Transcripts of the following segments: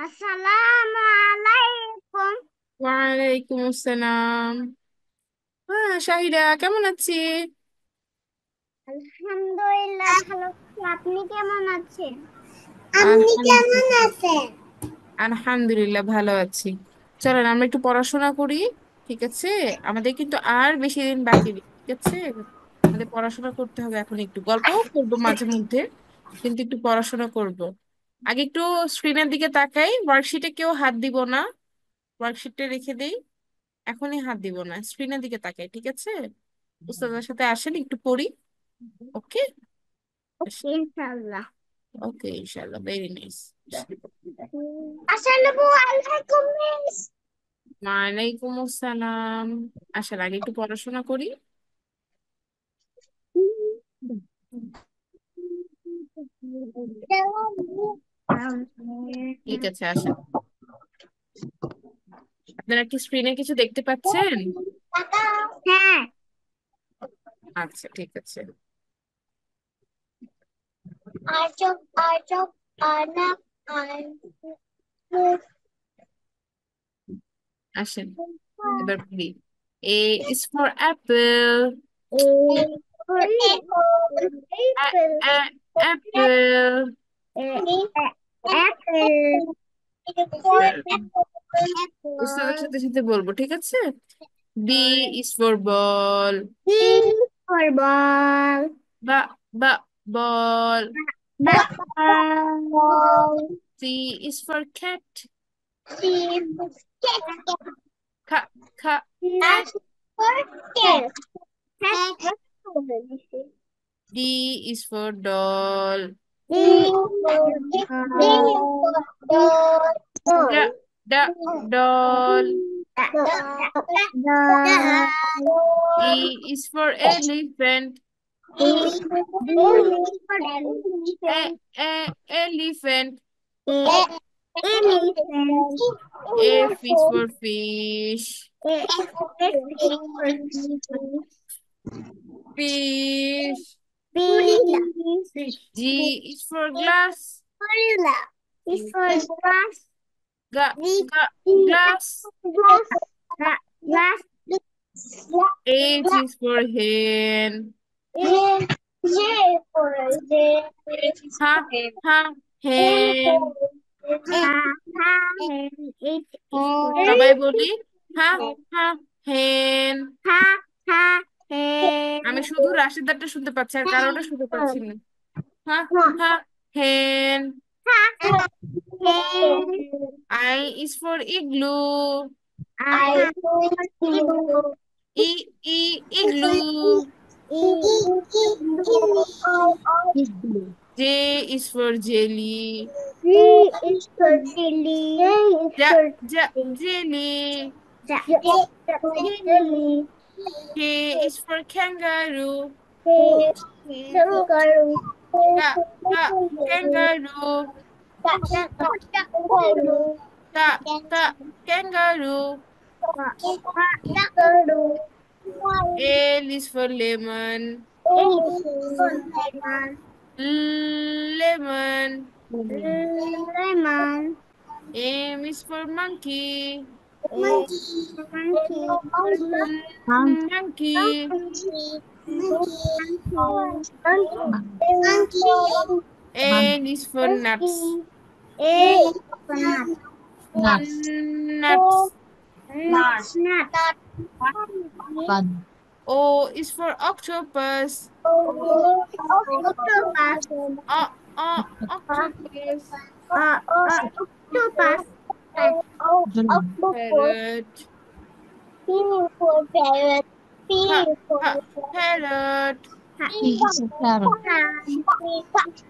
আসসালামু আলাইকুম। ওয়ালাইকুম আসসালাম। হ্যাঁ, শাহিরা কেমন আছি? আলহামদুলিল্লাহ ভালো আছি। আপনি কেমন আছেন? আপনি কেমন আলহামদুলিল্লাহ। আছেন? আলহামদুলিল্লাহ ভালো আছি। চলেন আমরা একটু পড়াশোনা করি। ঠিক আছে, আমাদের কিন্তু আর বেশি দিন বাকি নেই। ঠিক আছে, আমাদের পড়াশোনা করতে হবে। এখন একটু গল্প করবো মাঝে মধ্যে, কিন্তু একটু পড়াশোনা করব। আগে একটু স্ক্রিনের দিকে তাকাই। ওয়ার্কশিটে কেউ হাত দিব না, ওয়ার্কশিটটা রেখে দেই। এখনই হাত দিব না, স্ক্রিনের দিকে তাকাই। ঠিক আছে, উস্তাদের সাথে আসেন একটু পড়ি। ওকে। ওকে ইনশাআল্লাহ। ওকে, ইনশাআল্লাহ, ভেরি নাইস। আসসালামু আলাইকুম মিস। ওয়ালাইকুম আসসালাম। আসার আগে একটু পড়াশোনা করি। ঠিক আছে, আসেন। আপনারা কি স্ক্রিনে কিছু দেখতে পাচ্ছেন? হ্যাঁ। আচ্ছা, ঠিক আছে। আজব আজব আনাপ আনমুখ। আসেন, এবার পড়ি। A is for apple. Apple. উস্তাদের সাথে সাথে বলবো, ঠিক আছে? B is for ball. Ball. বা বা ball. C is for cat. খা খা cat। D is for doll. Da da doll. E is for elephant. Elephant. F is for fish. Fish. G is for glass. Gorilla is for grass. Ga ga glass. Grass. H is for hen. Ha ha hen. It is for সবাই বলি, হা হা হেন। আমি শুধু রাশেদারটা শুনতে পাচ্ছি, আর কারোটা শুনতে পাচ্ছি না। হা হা হেন। I is for igloo. I I igloo. J is for jelly. is for Billy. Ja ja jelly. Jelly. K is for kangaroo. Kangaroo. Ka ka kangaroo. Kangaroo. Ka ka kangaroo. Kangaroo. L is for lemon. Lemon. Lemon. Lemon. M is for monkey. Monkey. Monkey. Monkey. N is for nuts. Nuts. O is for octopus. Octopus. Octopus. Parrot. P for parrot. Pa, P for pa, parrot.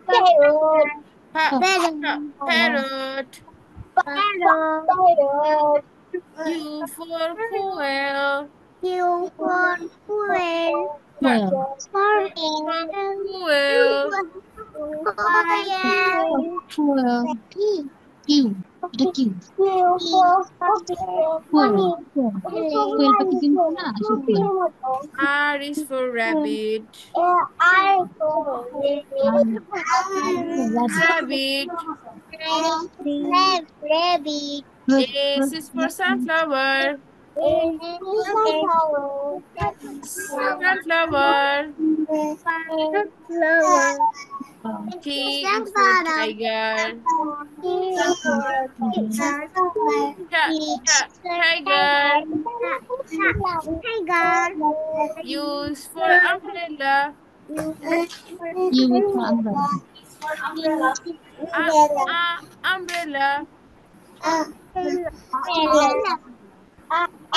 parrot. Pa, pa, Parrot. parrot. Parrot. Q for quail. Q for quail. Qua, For qua, quail. quail. Q for কোয়েল পাখি চিনছো না? এসব কোয়েল। R is for rabbit. R rabbit, Rabbit. Rabbit. S is for sunflower. Sunflower. T is for tiger. Tiger. U is for umbrella. U is for umbrella. Umbrella.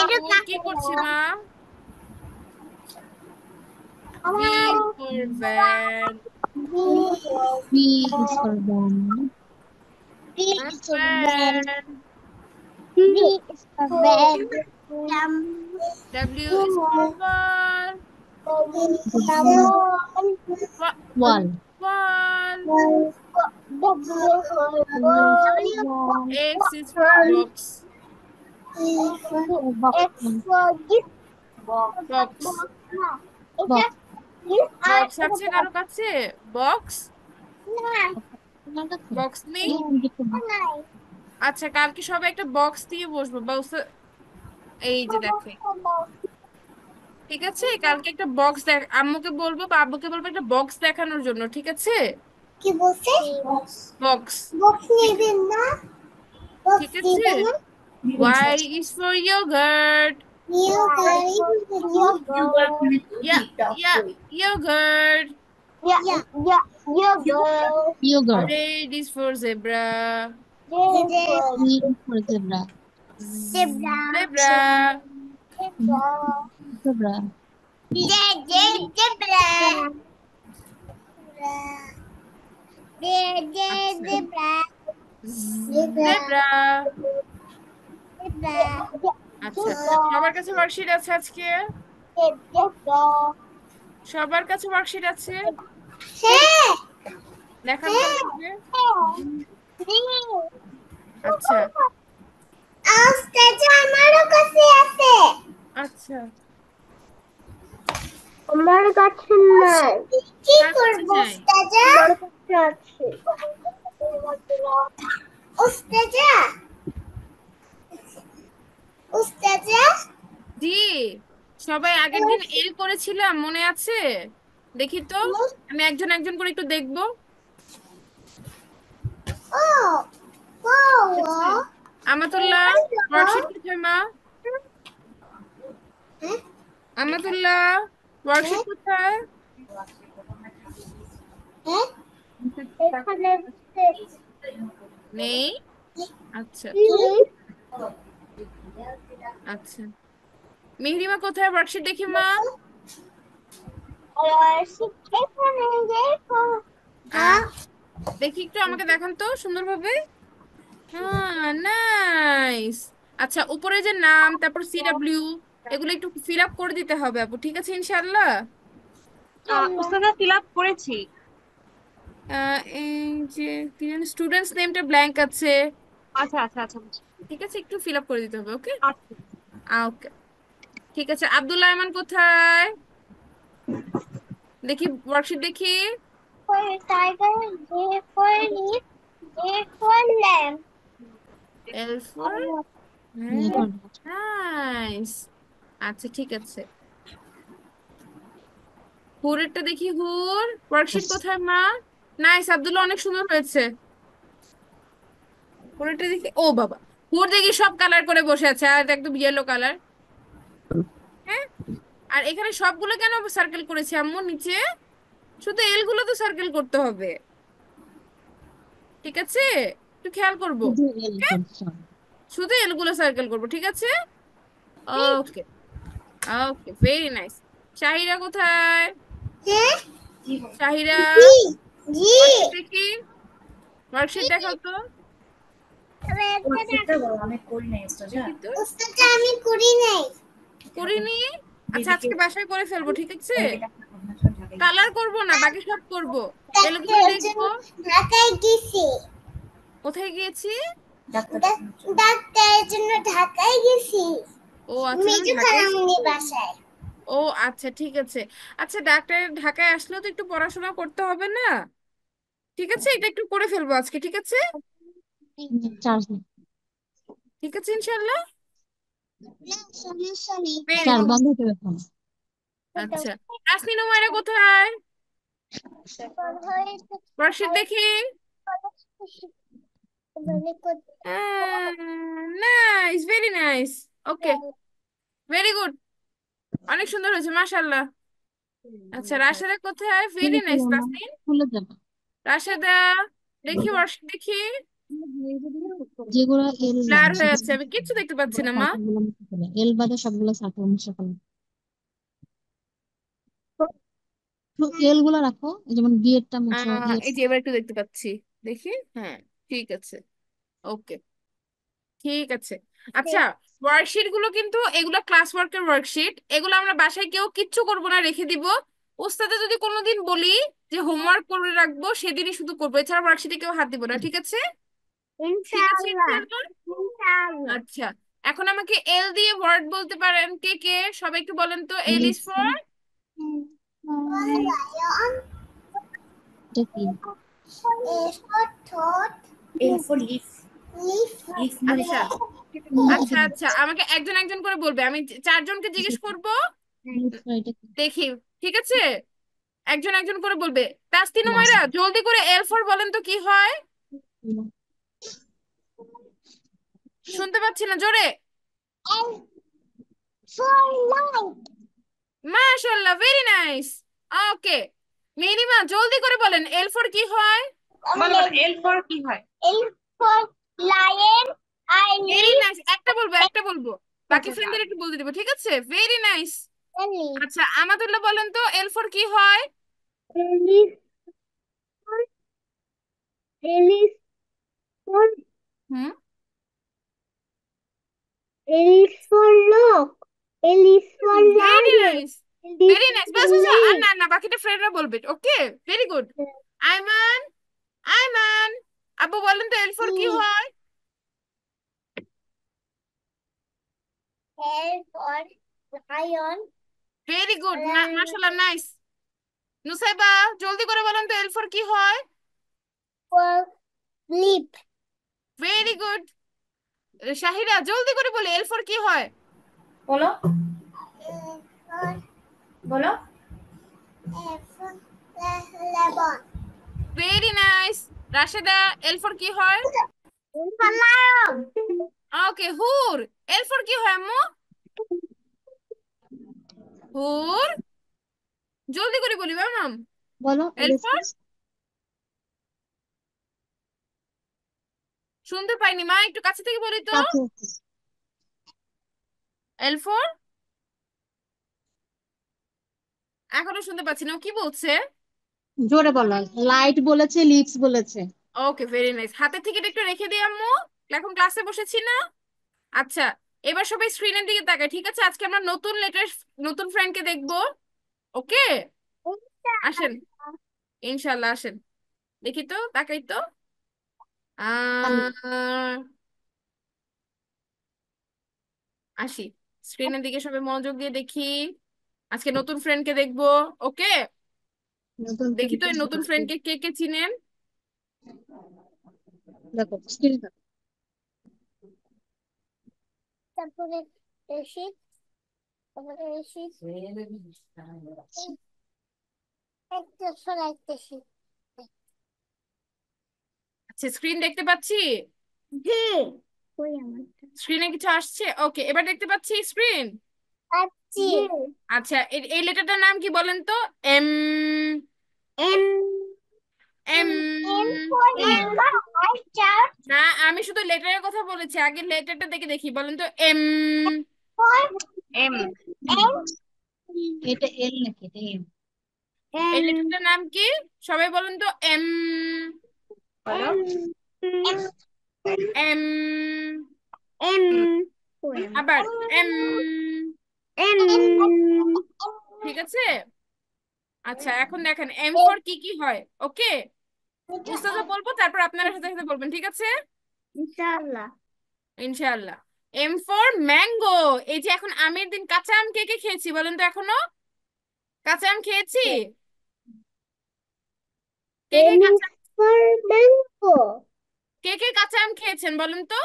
এটা ও কি করছে মা? V for van. V is for van. Van. W is for wall. Wall. Wall. Wall. X is for box. Box. Box. Box আছে কারো কাছে? Box তোমার কাছে? Box নেই? দেখো না। আচ্ছা, কালকে সবাই একটা বক্স দিয়ে বসবো এই যে দেখে, ঠিক আছে? কালকে একটা বক্স আম্মুকে বলবো বা আব্বুকে বলবো একটা বক্স দেখানোর জন্য, ঠিক আছে? কি বলছে? বক্স, বক্স নেবেন না? ঠিক আছে? Y is for yogurt. Yeah, yeah, yogurt. Yogurt. Z is for zebra. Z is for zebra. Zebra. Zebra. Zebra. আচ্ছা, সবার কাছে ওয়ার্কশিট আছে আজকে? সবার কাছে ওয়ার্কশিট আছে? দেখান তো আমাকে। আচ্ছা আমারও কাছে আছে। আচ্ছা, আমার কাছে নাই। কি কার কাছে করব নাই? উস্তাদা? আমার কাছে আছে। উস্তাদা? উস্তাদা? জি, সবাই আগের দিন এল করেছিলাম, মনে আছে? দেখি তো, আমি একজন একজন করে একটু দেখবো। ও ও আচ্ছা, আমাতুল্লাহ, ওয়ার্কশিট কোথায় মা? আমাতুল্লাহ, ওয়ার্কশিট কোথায়? এখানে নেই? আচ্ছা আচ্ছা, মেহরিমা কোথায়? ওয়ার্কশিট দেখি মা। এখানে দেখো। আহ, দেখি একটু, আমাকে দেখান তো সুন্দরভাবে। হ্যাঁ, নাইস। আচ্ছা, উপরে যে নাম, তারপর CW, এগুলো একটু ফিল আপ করে দিতে হবে আপু, ঠিক আছে ইনশাআল্লাহ? উস্তাদা ফিল আপ করেছি। এই যে কি জানি, স্টুডেন্টস নেমটা ব্ল্যাঙ্ক আছে, আচ্ছা আচ্ছা আচ্ছা বুঝছি। ঠিক আছে, একটু ফিল আপ করে দিতে হবে। ওকে আচ্ছা ওকে, ঠিক আছে। আব্দুল্লাহ আয়মান কোথায়? দেখি ওয়ার্কশিট দেখি। টাইগার যে ফরলি যে ফরলাম। L for nice. আচ্ছা, ঠিক আছে, হুরেরটা দেখি। হুর ওয়ার্কশিট কোথায় মা? নাইস আব্দুল্লাহ, অনেক সুন্দর হয়েছে। হুরেরটা দেখি। ও বাবা, হুর দেখি সব কালার করে বসে আছে, আর এটা একদম ইয়েলো কালার। হ্যাঁ, আর এখানে সবগুলো কেন সার্কেল করেছি আম্মু নিচে? শুধু এল গুলো তো সার্কেল করতে হবে, ঠিক আছে? একটু খেয়াল করবো। শুধু L Okay? করছো। শুধু এল গুলো সার্কেল করবো, ঠিক আছে? ওকে ওকে, ভেরি নাইস। শাহিরা কোথায়? হ্যাঁ শাহিরা, জি জি ওয়ার্কশিট দেখি, ওয়ার্কশিট দেখাও তো, দেখি তো। উস্তাদ আমি করি নাই। করিনি? আচ্ছা, আজকে বাসায় করে ফেলবো, ঠিক আছে? কালার করব না, বাকি সব করব। এগুলো ডাক্তারের দেখবো। জন্য ঢাকায় গেছি। কোথায় গিয়েছি? ডাক্তারের জন্য ঢাকায় গেছি। ও আচ্ছা, তুমি মেজো ঢাকায় খালামণির থাকো? বাসায়। ও আচ্ছা, ঠিক আছে। আচ্ছা, ডাক্তারের ঢাকায় আসলেও তো একটু পড়াশোনা করতে হবে না? ঠিক আছে, এটা একটু করে ফেলবো আজকে, ঠিক আছে? চার্জ নেই। ঠিক আছে, ইনশাল্লাহ। না, সমস্যা নেই। Very charge good. বন্ধ করে ফেলো। আচ্ছা, তাসনিন উমাইরা কোথায়? পর হয়েছে বর্ষিত দেখি। Nice, very nice. Okay, very good. অনেক সুন্দর হয়েছে, মাশাল্লাহ। আচ্ছা, রাশেদা কোথায়? ভেরি খুলে নাইস ফেলো না, তাসনিন। খুলে যাবে। রাশেদা দেখি, বর্ষিত দেখি। যেগুলো এল ব্লার বাদে হয়ে সেগুলো আছে, আমি কিচ্ছু দেখতে পাচ্ছি না মা। সার্কেল গুলো মুছে ফেলো, এল বাদে সবগুলো সার্কেল মুছে ফেলো। তো এল গুলো রাখো, এই যেমন বি এরটা মুছো, ই এর এই যে এবার একটু দেখতে পাচ্ছি, দেখি। হ্যাঁ, ঠিক আছে। ওকে, ঠিক আছে। আচ্ছা, ওয়ার্কশিট গুলো কিন্তু এগুলো ক্লাস ওয়ার্কের ওয়ার্কশিট, এগুলো আমরা বাসায় কেউ কিচ্ছু করবো না, রেখে দিব। ওস্তাদে যদি কোনোদিন বলি যে হোমওয়ার্ক করে রাখবো, সেদিনই শুধু করবো, এছাড়া ওয়ার্কশিটে কেউ হাত দিব না, ঠিক আছে? ঠিক আছে, ইনশাআল্লাহ, ইনশাআল্লাহ? ইনশাআল্লাহ। আচ্ছা, এখন আমাকে এল দিয়ে ওয়ার্ড বলতে পারেন কে কে? সবাই একটু বলেন তো, এল ইজ ফর। Lion এটা কি? is for thought. L for leaf. Leaf Leaf আচ্ছা, মানে আচ্ছা, আচ্ছা, আমাকে একজন একজন করে বলবে, আমি চারজনকে জিজ্ঞেস করব। এটা কি? দেখি, ঠিক আছে? একজন একজন করে বলবে। তাসতিন বাস। উমাইরা জলদি করে এল ফর বলেন তো কি হয়? শুনতে পাচ্ছি না, জোরে। and for light. মাশাআল্লাহ, ভেরি নাইস। ওকে, মেরিমা জলদি করে বলেন এল ফর কি হয়? বলো বলো, এল ফর কি হয়? L for lion. I very leaf nice, একটা বলবো, একটা বলবো, বাকি ফ্রেন্ডদের একটু বলতে দিব, ঠিক আছে? Very nice. and leaf. আচ্ছা, আমাতুল্লাহ বলেন তো এল ফর কি হয়? L is for L is for হুম, L is for lock. L is for very lion. Nice, L is very nice. for বাস বাস, আর leaf. না না, বাকিটা ফ্রেন্ডরা বলবে, okay? Very good. Ayman, Ayman, আব্বু বলেন তো এল ফর কি E. হয়? L for lion. Very good, না মাশাআল্লাহ, নাইস। নুসাইবা জলদি করে বলেন তো এল ফর কি হয়? For leaf. Very good. Shahira জলদি করে বলে এল ফর কি হয়? বলো L for বলো F for lemon. Very nice. Rasheda L for কি হয়? L for lion. ওকে, হুর এল ফর কি হয় আম্মু? হুর, জলদি করে বলি ম্যাম। বলো এল ফর এলিফ্যান্ট। শুনতে পাইনি মা, একটু কাছে থেকে বলি তো। কাছে। এল ফর এখনো শুনতে পাচ্ছি না, ও কি বলছে? জোরে বলো। লাইট বলেছে, লিপস বলেছে। ওকে, ভেরি নাইস। হাতের থেকে একটু রেখে দিই আম্মু, এখন ক্লাসে বসেছি না। আচ্ছা, এবার সবাই স্ক্রিনের দিকে তাকায়, ঠিক আছে? আজকে আমরা নতুন লেটেস্ট নতুন ফ্রেন্ডকে দেখবো, ওকে? আসেন, ইনশাল্লাহ আসেন। দেখি তো, তাকাই তো। আহ আসি, স্ক্রিনের দিকে সবাই মনোযোগ দিয়ে দেখি। আজকে নতুন ফ্রেন্ডকে দেখবো, ওকে? নতুন দেখি তো ফ্রেন্ড। এই নতুন ফ্রেন্ডকে কে কে চিনেন। দেখো স্ক্রিনে দেখো। তারপরে এসে তারপরে এসে একটা সরাইতেছি। আচ্ছা, স্ক্রিন দেখতে পাচ্ছি। হুম, কই আমারটা? স্ক্রিনে কিছু আসছে? ওকে, এবার দেখতে পাচ্ছি স্ক্রিন। পাচ্ছি। আচ্ছা, এই লেটারটার নাম কি বলেন তো? M, M M. M for mango. আই চার না, আমি শুধু লেটারের কথা বলেছি, আগে লেটারটা দেখে দেখি, বলেন তো এম। For M. এম এটা এল নাকি এটা এম? এই এম লেটারটার নাম কি? সবাই বলেন তো এম। বলো এম এম এম, এম কই আবার এম। এম ঠিক আছে। আচ্ছা, এখন দেখেন এম ফর কি কি হয়, ওকে? উস্তাদা বলবো, তারপর আপনারা সাথে সাথে বলবেন, ঠিক আছে? ইনশাআল্লাহ। ইনশাআল্লাহ। M for mango. এই যে এখন আমের দিন কাঁচা আম কে কে খেয়েছি বলেন তো? এখনো কাঁচা আম খেয়েছি? কে কে এম কাঁচা ফর ম্যাঙ্গো। কে কে কাঁচা আম খেয়েছেন বলেন তো?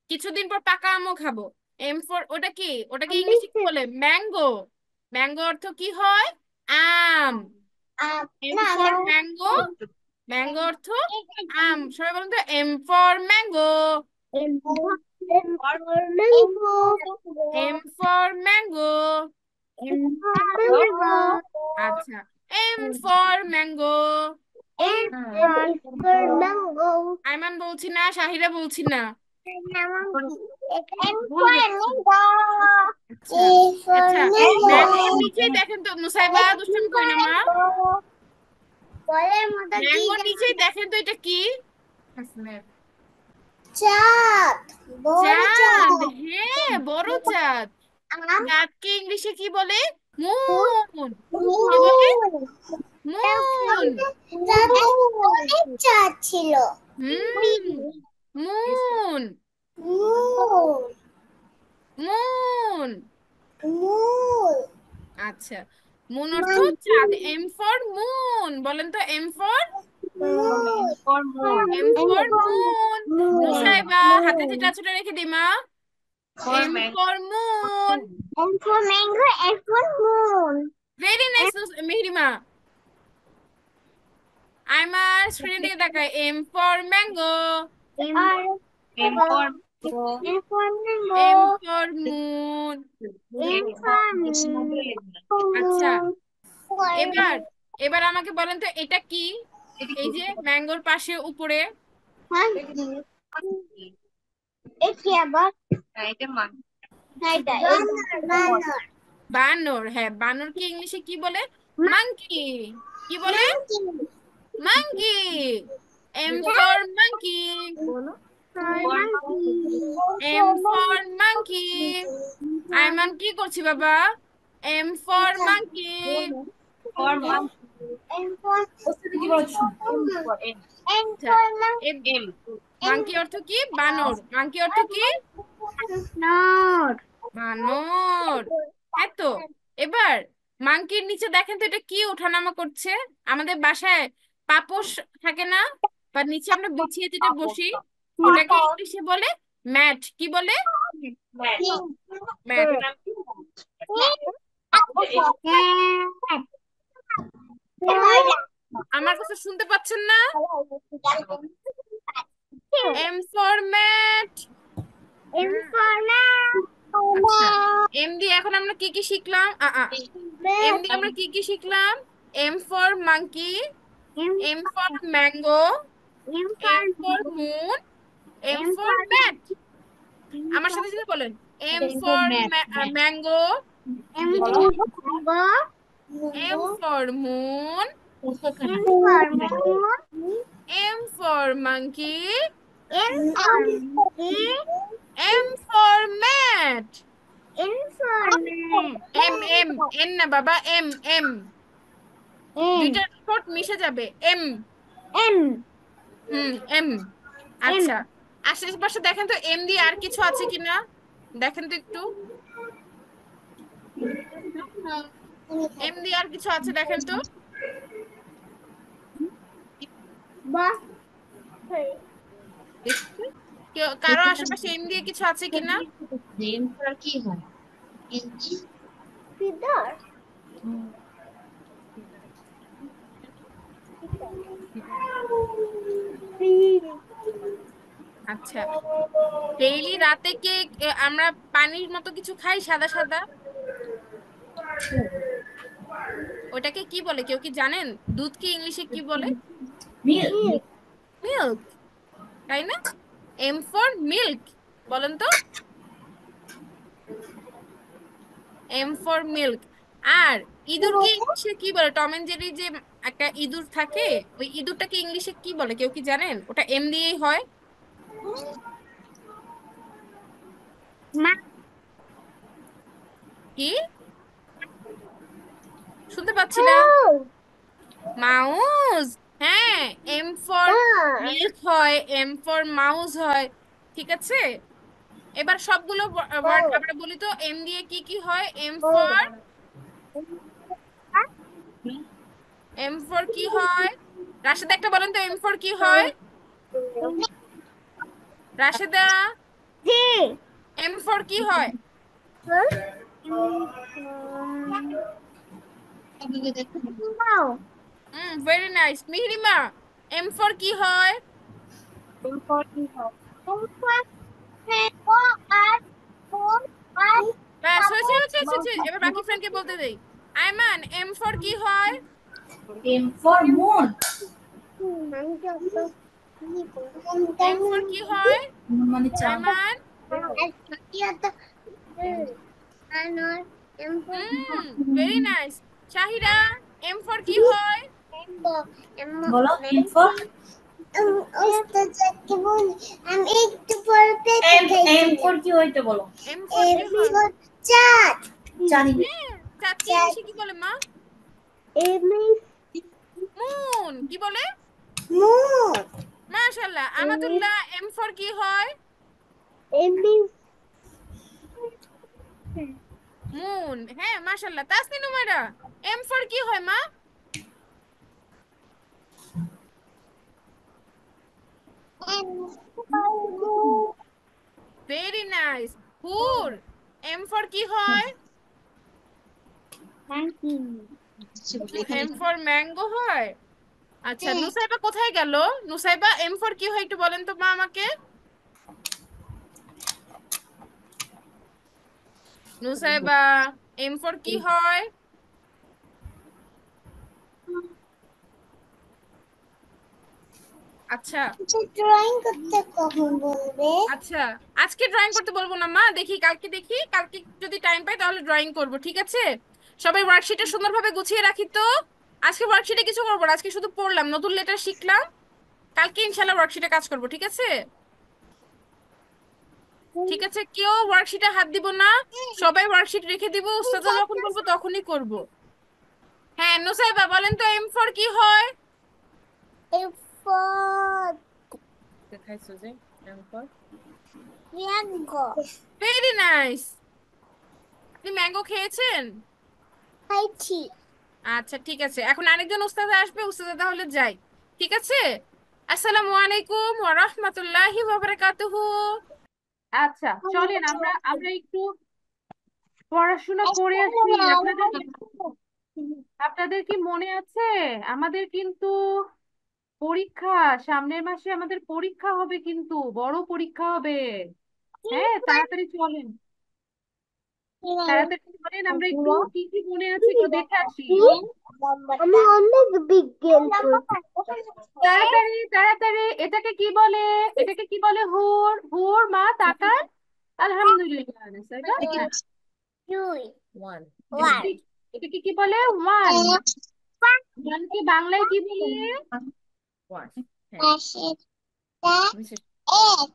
কিছুদিন পর পাকা আমও খাবো। এম ফর ওটা কি? ওটাকে আমি ইংলিশে কি বলে? ম্যাঙ্গো। ম্যাঙ্গো অর্থ কি হয়? আম। এম না ফর না ম্যাঙ্গো। ম্যাঙ্গো অর্থ আম। সবাই বলুন তো M for mango. M for mango. M for mango. M for mango. আচ্ছা, M for mango. M for mango. Ayman বলছি না, শাহিরা বলছি না। M for mango. আচ্ছা এ ফর আচ্ছা, ম্যাঙ্গো। ম্যাঙ্গোর নিচেই দেখেন তো, নুসাইবা দুষ্টামি করি না মা। বলের মতো কি ম্যাঙ্গোর যেন? নিচেই দেখেন তো এটা কি? চাঁদ। বড় চাঁদ। চাঁদ। হ্যাঁ, বড় চাঁদ। আম। চাঁদকে ইংলিশে কি বলে? মুন। কি বলে? মুন। মুন। চাঁদে অনেক চাঁদ ছিল। হুম, মুন। মুন। মুন। মুন। আচ্ছা, মুন অর্থ চাঁদ। এম ফর মুন বলেন তো, M for. M for moon. Nusaiba হাতে যেটা ছোট রেখে দিই মা। M for moon. M for mango, N for moon. Very nice Mehrima. আমার স্ক্রিনের দিকে তাকায়। M for mango. M for N for M mango. For moon. M for আচ্ছা, moon. For এবার এবার আমাকে বলেন তো এটা কি? এই যে ম্যাঙ্গোর পাশে উপরে monkey. এটা আবার এটা মান এটা বানর। বানর। হ্যাঁ, বানর কি ইংলিশে কি বলে? মাঙ্কি। কি বলে? Monkey. Monkey. M for monkey. For monkey. M for monkey. Ayman কি করছি বাবা? M for monkey. for মান N for N আচ্ছা, for monkey. M মাঙ্কি অর্থ কি? বানর। মাঙ্কি অর্থ কি? Nor. বানর। এতো এবার মাঙ্কির নিচে দেখেন তো এটা কি ওঠানামা করছে? আমাদের বাসায় পাপোশ থাকে না, বা নিচে আমরা বিছিয়ে যেটা বসি, ওটাকে ইংলিশে বলে ম্যাট। কি বলে? ম্যাট। আমার কথা শুনতে পাচ্ছেন না? M for mat. আচ্ছা, এম দিয়ে এখন আমরা কি কি শিখলাম? এম দিয়ে আমরা কি কি শিখলাম? M for monkey, M for mango, M for moon, M for mat. আমার সাথে সাথে বলেন। M for mango, M for moon, M for monkey, M for mat. M M N না বাবা, এম এম দুইটা ঠোঁট মিশে যাবে। এম। এম। আচ্ছা, আশেপাশে দেখেন তো এম দিয়ে আর কিছু আছে কিনা, দেখেন তো একটু। এম দিয়ে আর কিছু আছে দেখেন তো। দেখছি কারো আশেপাশে এম দিয়ে কিছু আছে কিনা। নেম করার কি হয়? এনজি। আচ্ছা, ডেইলি রাতে কে আমরা পানির মতো কিছু খাই সাদা সাদা, ওটাকে কি বলে কেউ কি জানেন? দুধকে ইংলিশে কি বলে? মিল্ক, তাই না? এম ফর মিল্ক বলেন তো, এম ফর মিল্ক। আর ইঁদুরকে ইংলিশে কি বলে? টম এন্ড জেরি যে একটা ইঁদুর থাকে, ওই ইঁদুরটাকে ইংলিশে কি বলে কেউ কি জানেন? ওটা এম দিয়েই হয়। কি? শুনতে পাচ্ছি না। মাউস। হ্যাঁ, এম ফর মিল্ক হয়, এম ফর মাউস হয়। ঠিক আছে। এবার সবগুলো ওয়ার্ড আমরা বলি তো, এম দিয়ে কি কি হয়? এম ফর, এম ফর কি হয়? রাশেদা একটা বলেন তো, এম ফর কি হয়? রাশেদা, এম ফর কি হয়? Very nice. Mihirima, M for কি হয়? ব্যাস, হয়েছে হয়েছে হয়েছে হয়েছে। এবার বাকি ফ্রেন্ডকে বলতে দেই। আয়মান, এম ফর কি হয়? M for moon. M for কি হয় Moon মানে চাঁদ। Ayman? Very nice. Shahira, M for কি হয়? বলো M for আমি একটু পরে M for কি হইতে বলো। এম ফর কি হয়? চাঁদ জানি না। হ্যাঁ, চাঁদকে ইংলিশে কি বলে মা? মুন। কি বলে? মুন মাশাআল্লাহ। আমাতুল্লাহ, এম ফর কি হয়? মুন। হ্যাঁ, মাশাআল্লাহ। তাসনিন উমাইরা, এম ফর কি হয় মা? Very nice. হুর, এম ফর কি হয়? এম ফর ম্যাঙ্গো হয়। আচ্ছা, নুসাইবা কোথায় গেল? নুসাইবা, এম ফর কি হয় একটু বলেন তো মা আমাকে। নুসাইবা, এম ফর কি হয়? আচ্ছা ড্রয়িং করতে কখন বলবে আচ্ছা, আজকে ড্রয়িং করতে বলবো না মা, দেখি কালকে, দেখি কালকে যদি টাইম পাই তাহলে ড্রয়িং করব, ঠিক আছে? সবাই ওয়ার্কশিটে সুন্দরভাবে গুছিয়ে রাখি তো। আজকে ওয়ার্কশিটে কিছু করবো না, আজকে শুধু পড়লাম, নতুন লেটার শিখলাম। কালকে ইনশাল্লাহ ওয়ার্কশিটে কাজ করব, ঠিক আছে? ঠিক আছে, কেউ ওয়ার্কশিটে হাত দিব না, সবাই ওয়ার্কশিট রেখে দিব, উস্তাদ যখন বলবো তখনই করব। হ্যাঁ, নুসাইবা বলেন তো, এম ফর কি হয়? ফর দেখাইছো যে M for. Mango very nice. আপনি ম্যাঙ্গো খেয়েছেন? খাইছি আচ্ছা ঠিক আছে, এখন আরেকজন উস্তাদ আসবে, উস্তাদ তাহলে যাই, ঠিক আছে? আসসালামু আলাইকুম ওয়া রাহমাতুল্লাহি ওয়া বারাকাতুহু। আচ্ছা, চলেন আমরা আমরা একটু পড়াশোনা করে আসি। আপনাদের আপনাদের কি মনে আছে? আমাদের কিন্তু পরীক্ষা, সামনের মাসে আমাদের পরীক্ষা হবে, কিন্তু বড় পরীক্ষা হবে। হ্যাঁ, তাড়াতাড়ি চলেন, তাড়াতাড়ি চলেন, আমরা একটু কি কি মনে আছে একটু দেখে আসি। আমি অনেক বিজ্ঞান তাড়াতাড়ি তাড়াতাড়ি, এটাকে কি বলে? এটাকে কি বলে? হুর। হুর মা তাকান। আলহামদুলিল্লাহ সাইবা, হ্যাঁ, দুই ওয়ান। ওয়ান এটাকে কি বলে? ওয়ান। ওয়ানকে বাংলায় কি বলে? ওয়ান, হ্যাঁ, পাশের নিচে- এক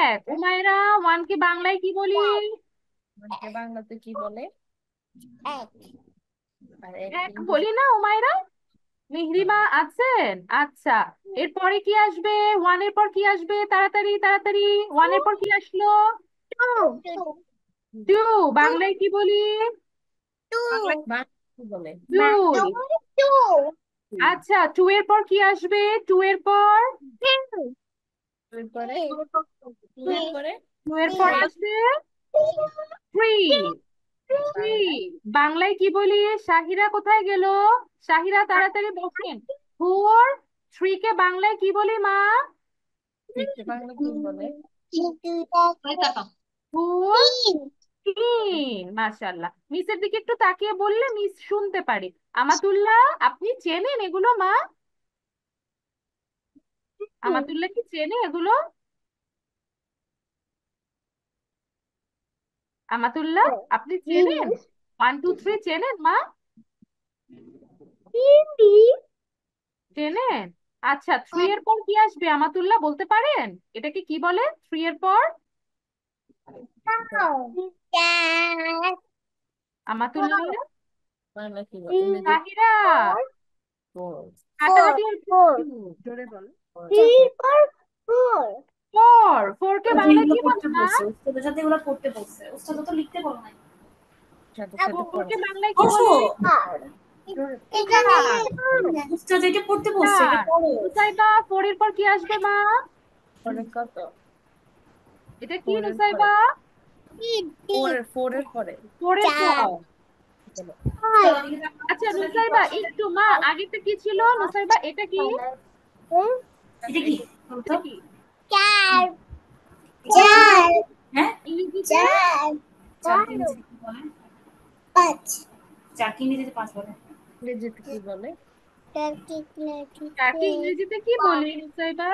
এক। উমাইরা, ওয়ানকে বাংলায় কি বলি? ওয়ানকে বাংলাতে কি বলে? এক আর এক বলি না উমাইরা? মিহরিমা আছেন? আচ্ছা, এরপরে কি আসবে? ওয়ানের পর কি আসবে? তাড়াতাড়ি তাড়াতাড়ি, ওয়ানের পর কি আসলো? টু। বাংলায় কি বলি? কি বলে? দুই। টু আচ্ছা, টু এর পর কি আসবে? টু এর পর? টু এর পরে? টু এর পরে? টু এর পর আসবে থ্রি। থ্রি। বাংলায় কি বলি? শাহিরা কোথায় গেল? শাহিরা তাড়াতাড়ি বসেন। ফোর। থ্রি কে বাংলায় কি বলি মা? বাংলা কি বলে? ফোর। তিন। মাশাআল্লাহ, মিসের দিকে একটু তাকিয়ে বললে মিস শুনতে পারি। আমাতুল্লাহ, আপনি চেনেন এগুলো মা? আমাতুল্লাহ কি চেনে এগুলো? আমাতুল্লাহ, আপনি চেনেন? ওয়ান টু থ্রি চেনেন মা? চেনেন? আচ্ছা, থ্রি এর পর কি আসবে আমাতুল্লাহ বলতে পারেন? এটাকে কি বলে থ্রি এর পর? আমাতুল্লাহ, তাহিরা, কাটাকাটি হচ্ছে একটু। জোরে বলো। থ্রি ফর ফোর ফোর কে বাংলায় যেগুলো কি পড়তে বলে না? বলছে উস্তাদের সাথে এগুলো পড়তে বলছে, উস্তাদ তো লিখতে বলো না। সাথে সাথে ফোর কে বাংলায় কি পড়ছো? বলে? এখানে উস্তাদ এটা পড়তে বলছে, এটা পড়ো। নুসাইবা, ফোরের পর কি আসবে মা? কত? এটা কি নুসাইবা? ফোরের পরে। ফোরের পর। আচ্ছা নুসাইবা একটু মা, আগেরটা কি ছিল নুসাইবা? এটা কি? এটা কি বলো তো? এটা কি? চার চার হ্যাঁ, ইংরেজিতে চার চারকে ইংরেজিতে কি বলে? পাঁচ চারকে ইংরেজিতে 5 বলে। ইংরেজিতে কি বলে? চারটি তাকে ইংরেজিতে কি বলে নুসাইবা?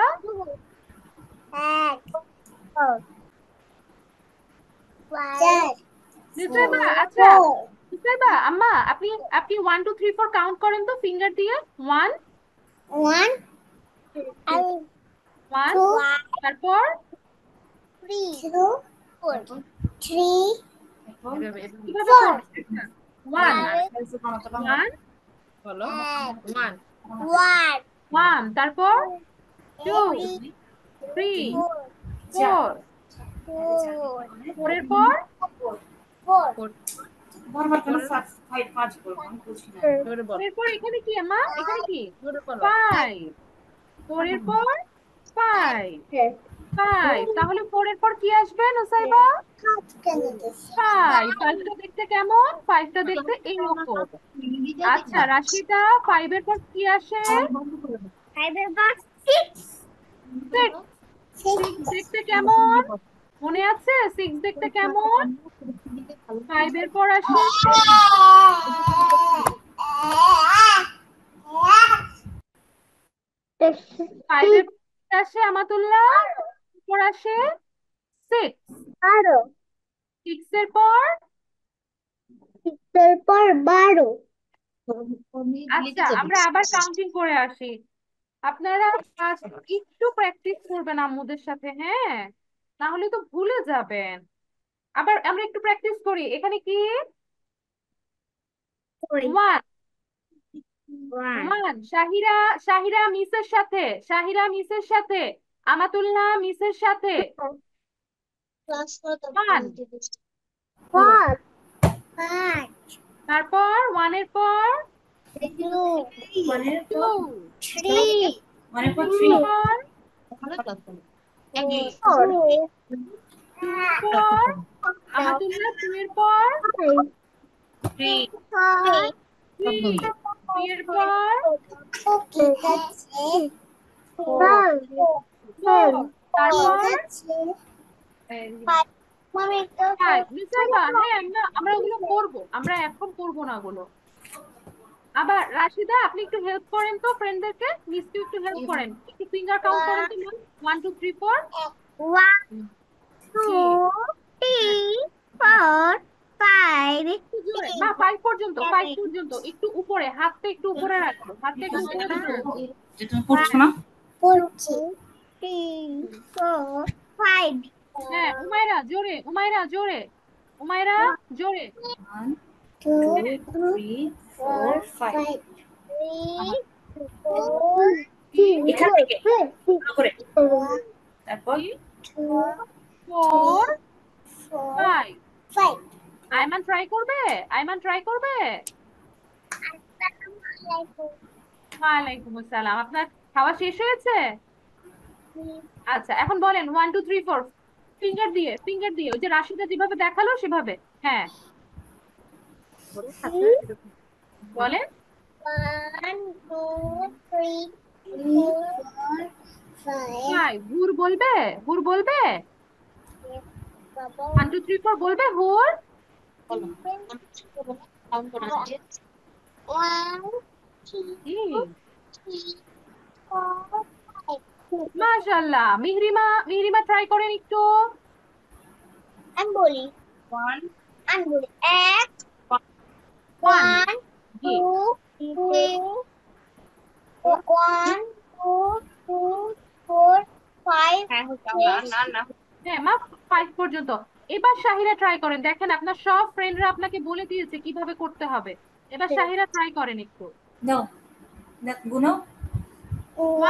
এক চার নুসাইবা আচ্ছা নুসাইবা আম্মা, আপনি আপনি 1 2 3 4 কাউন্ট করেন তো ফিঙ্গার দিয়ে। 1 ওয়ান 1 টু তারপর থ্রি ফোর থ্রি এরপর কিভাবে করবে? 1 ফেলছে বানাতে বাংলা। 1 বলো 1 ওয়ান 1 তারপর 2 3 4 4 এর পর ফোর বারবার কেন 5 বলবো আমি বুঝি না। 4 এর পর এখানে কি আম্মা? এখানে কি? 5 4 এর পর 5 5 তাহলে 4 এর পর কি আসবে নুসাইবা? 5 5টা দেখতে কেমন? 5টা দেখতে এইরকম। আচ্ছা রাশিটা 5 এর পর কি আসে? ফাইভের পর সিক্স 6 6 দেখতে কেমন? মনে আছে 6 দেখতে কেমন? 5 এর পর আসে 5 এর পর আসে আমাতুল্লাহ, পর আসে 6 বারো 6 এর পর সিক্সের পর বারো আচ্ছা আমরা আবার কাউন্টিং করে আসি। আপনারা first একটু প্র্যাকটিস করবেন আম্মুদের সাথে, হ্যাঁ, না হলে তো ভুলে যাবেন। আবার আমরা একটু প্র্যাকটিস করি। এখানে কি? 1 1 শাহিরা, শাহিরা মিসের সাথে, শাহিরা মিসের সাথে, আমাতুল্লাহ মিসের সাথে 1 ফোর ফাইভ তারপর 1 এর পর টু 1 এর 2 পর থ্রি 1 এর পর 2 3 এর পর ফোর 2 এর পর আমাতুল্লাহ 2 এর পর 3 3 এর পর 4 তারপর 5 নিশ্চয়ই হ্যাঁ আমরা ওগুলো করবো, আমরা এখন করবো না ওগুলো। আবার রাশিদা আপনি একটু হেল্প করেন তো ফ্রেন্ডদেরকে, মিসকে একটু হেল্প করেন, একটু ফিঙ্গার কাউন্ট করেন তো 1 2 3 4 one two three four five একটু জোরে মা 5 পর্যন্ত, 5 পর্যন্ত একটু উপরে, হাতটা একটু উপরে রাখো, হাতটা একটু উপরে রাখো। যে তুমি পড়ছো না? ফোরটি থ্রি ফোর ফাইভ হ্যাঁ উমাইরা জোরে, উমাইরা জোরে, উমাইরা জোরে। 1 2 3 4 5 এখান থেকে ভালো করে। তারপর 4 5 আয়মান ট্রাই করবে, আয়মান ট্রাই করবে। ওয়ালাইকুম আসসালাম, আপনার খাওয়া শেষ হয়েছে? আচ্ছা এখন বলেন 1 2 3 4 ফিঙ্গার দিয়ে, ফিঙ্গার দিয়ে ওই যে রাশিদা যেভাবে দেখালো সেভাবে। হ্যাঁ বলেন। 1 2 3 4 5 হুর বলবে, হুর বলবে, 1 2 3 4 বলবে হুর। 1 2 3 4 5 মাশাআল্লাহ, মিহরিমা, মিহরিমা ট্রাই করেন একটু। আমি বলি 1 আমি বলি এক 1 1 জি 2 3 1 2 3 4 5 হ্যাঁ না না হ্যাঁ মা 5 পর্যন্ত। এবার শাহিরা ট্রাই করেন, দেখেন আপনার সব ফ্রেন্ডরা আপনাকে বলে দিয়েছে কিভাবে করতে হবে। এবার শাহিরা ট্রাই করেন একটু। দাও গুনো।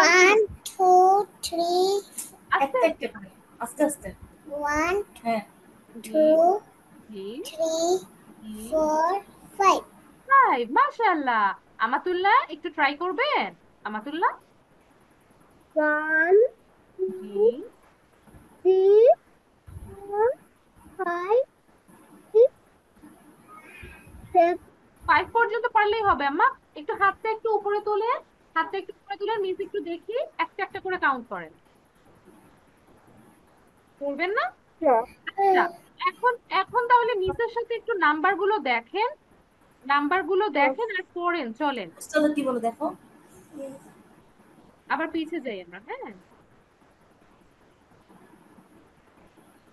1 2 3 একটা একটা করে আস্তে আস্তে। 1 হ্যাঁ 2 জি 3 জি 4 5 5 মাশাআল্লাহ। আমাতুল্লাহ একটু ট্রাই করবেন? আমাতুল্লাহ 1 জি 2 3 4 5 6 7 5 পর্যন্ত পারলেই হবে আম্মা। একটু হাতটা একটু উপরে তোলে, হাতটা একটু উপরে তুলে নিচে একটু দেখি, একটা একটা করে কাউন্ট করেন। করবেন না? আচ্ছা, এখন এখন তাহলে নিচের সাথে একটু নাম্বার গুলো দেখেন, নাম্বার গুলো দেখেন আর পড়েন, চলেন। উস্তাদ কি বলে দেখো। আবার পিছে যাই আমরা, হ্যাঁ।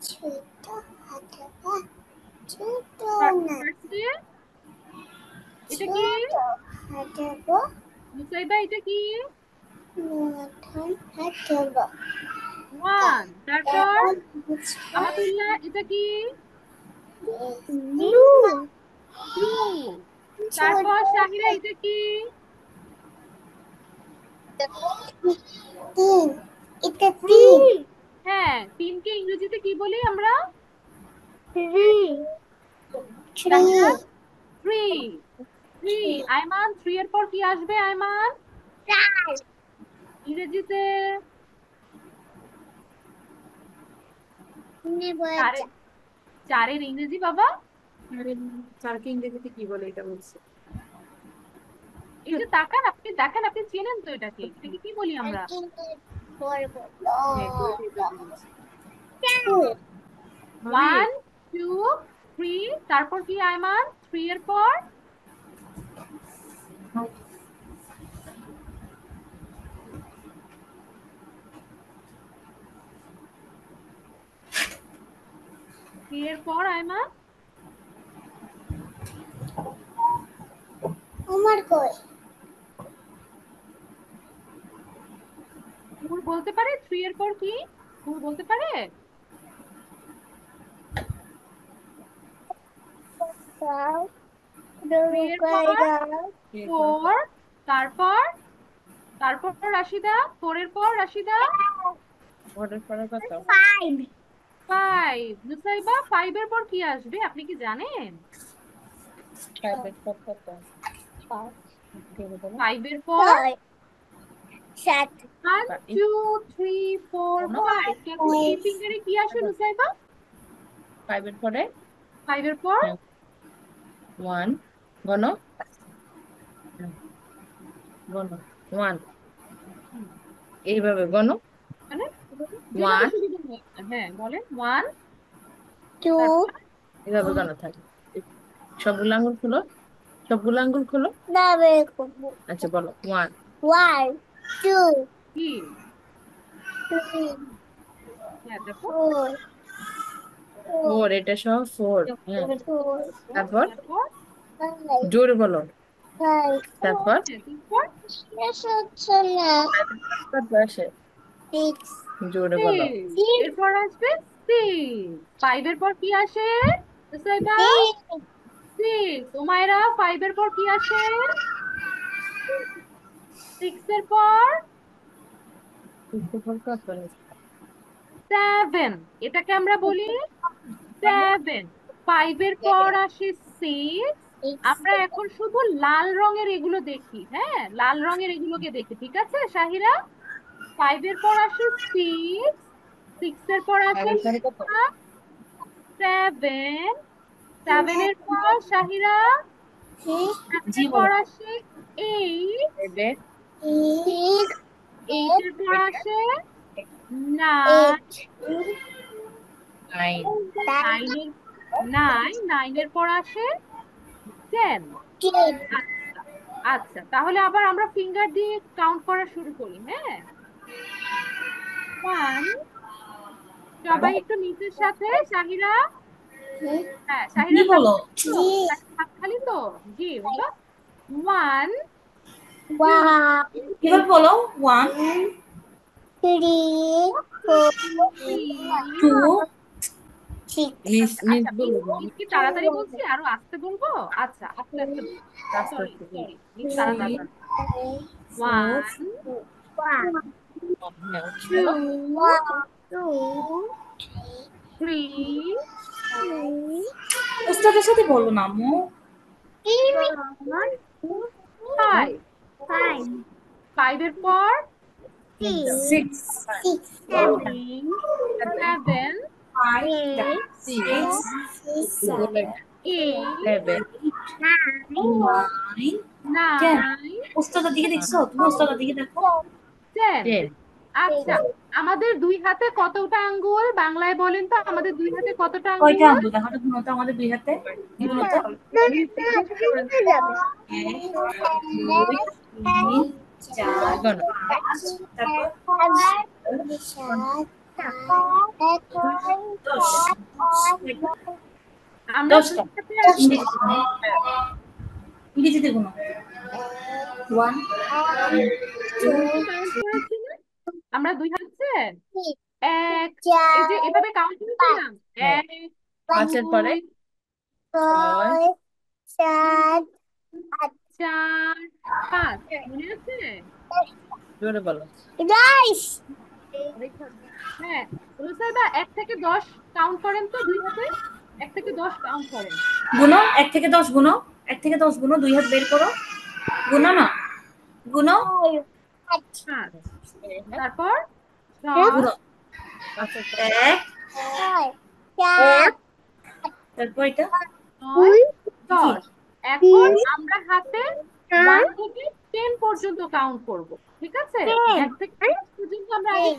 ছোট হাতটা ছোট না ফার্স্টে এটা কি? ছোট হাতটা মুসাইবা এটা কি? নতুন হাতটা 1। তারপর আমাতুল্লাহ এটা কি? ব্লু 2। ছোট তারপর শাহিরা এটা কি? 3 এটা 3 হ্যাঁ, 3 কে ইংরেজিতে কি বলি আমরা? 3 শাহিরা 3 3। 3। আয়মান 3 এর পর কি আসবে আয়মান? 4 ইংরেজিতে নেব 4 এটা 4 এর ইংরেজি বাবা? 4 কে ইংরেজিতে কি বলে এটা বলছে? এই যে তাকান, আপনি দেখেন, আপনি চেনেন তো এটাকে? এটাকে কি বলি আমরা? কিন্তু করব হ্যাঁ, করে দিতে বলছি। 2 1 2 3। তারপর কি আয়মান? 3 এর পর 3 এর পর আয়মান? আমার কই নূর বলতে পারে 3 এর পর কি? নূর বলতে পারে? দাও 3 এর পর 4। তারপর তারপর রাশিদা 4 এর পর রাশিদা 5 5। নুসাইবা 5 এর পর কি আসবে আপনি কি জানেন? 5 এর পর 7 1 2 3 4 5। এখন এই ফিঙ্গারে কি আসে নুসাইবা? 5 এর পরে 5 এর পর 1 গণ গণ 1 হুম, এইভাবে গণ মানে 1 যেভাবে সুবিধা হয়। হ্যাঁ বলেন 1। 2 এইভাবে গণ থাকে। সবগুলো আঙ্গুল খুলো, সবগুলো আঙ্গুল খুলো। দাবে করব আচ্ছা বলো 1 1 2 কি? 3 হ্যাঁ দেখো 4 4 এটা সহ 4 হ্যাঁ 4 তারপর তারপর 5 জোরে বলো 5 তারপর হ্যাঁ তারপর শেষ হচ্ছে না তারপর আসে 6 জোরে বলো 6। এরপর আসবে 6। 5 এর পর কি আসে নুসাইবা? 6। উমাইরা 5 এর পর কি আসে? 6 এর পর 7। এটাকে আমরা বলি 7। 5 এর পর আসে 6। আমরা এখন শুধু লাল রঙের এগুলো দেখি, হ্যাঁ লাল রঙের এগুলোকে দেখি, ঠিক আছে শাহিরা? 5 এর পর আসে 6। 6 এর পর আসে 7। 7 এর পর শাহিরা 7 জি এর পর বলো। আসে 8। এবে 8 এর পর আসে 9। 9 9 এর 9 এর পর আসে 10। আচ্ছা আচ্ছা, তাহলে আবার আমরা ফিঙ্গার দিয়ে কাউন্ট করা শুরু করি, হ্যাঁ। 1। সবাই একটু নিচের সাথে শাহিরা। হ্যাঁ জি শাহিরা বলো। হাত খালি তো? জি বলো 1 এবার বলো 1 3 4 2 নিজ নিজ আচ্ছা বলো মিস কি তাড়াতাড়ি বলছি, আরো আস্তে বলবো? আচ্ছা আস্তে আস্তে আস্তে সরি আস্তে সরি মিস 3 তাড়াতাড়ি। 1 5 হ্যাঁ, বলো। 2, 3, ওস্তাদের সাথে বলো না আম্মু। 4, ফাইভ 5, ফাইভের পর 6, 6 7, সেভেন 5 8, 6 বলে 8, হবে 9, 9 10 নাইন ওস্তাদের দিকে দেখছো তুমি ওস্তাদের দিকে দেখো। 10। 10 আচ্ছা, আমাদের দুই হাতে কতটা আঙ্গুল বাংলায় বলেন তো? আমাদের দুই হাতে কতটা কয়টা আঙ্গুল? আঙ্গুল দেখো তো, গুনো তো আমাদের দুই হাতে, গুনো তো। 1 2 3 4 গণ 5 তারপর 10 আমরা 10টা দুই হাতে আঙ্গুল ইংরেজিতে গুনো 1 2 কাউন্ট করেছি না? আমরা দুই হাতে এক, এই যে এভাবে কাউন্ট করেছিলাম, হ্যাঁ, এক, 5-এর পরে দুই, 6 চার, পাঁচ, মনে আছে? জোরে বলো। হ্যাঁ, রুসাইবা 1 থেকে 10 কাউন্ট করেন তো দুই হাতে, 1 থেকে 10 কাউন্ট করেন। গুনো 1 থেকে 10 গুনো, 1 থেকে 10 গুনো, দুই হাত বের করো, গুনো না, গুনো, 5, হ্যাঁ, তারপর 6, গুনো 5-এর পরে 1 তারপর এটা 9, কি 10। এখন আমরা হাতে 1 থেকে 10 পর্যন্ত কাউন্ট করব, ঠিক আছে? 1 থেকে 10 পর্যন্ত আমরা আগে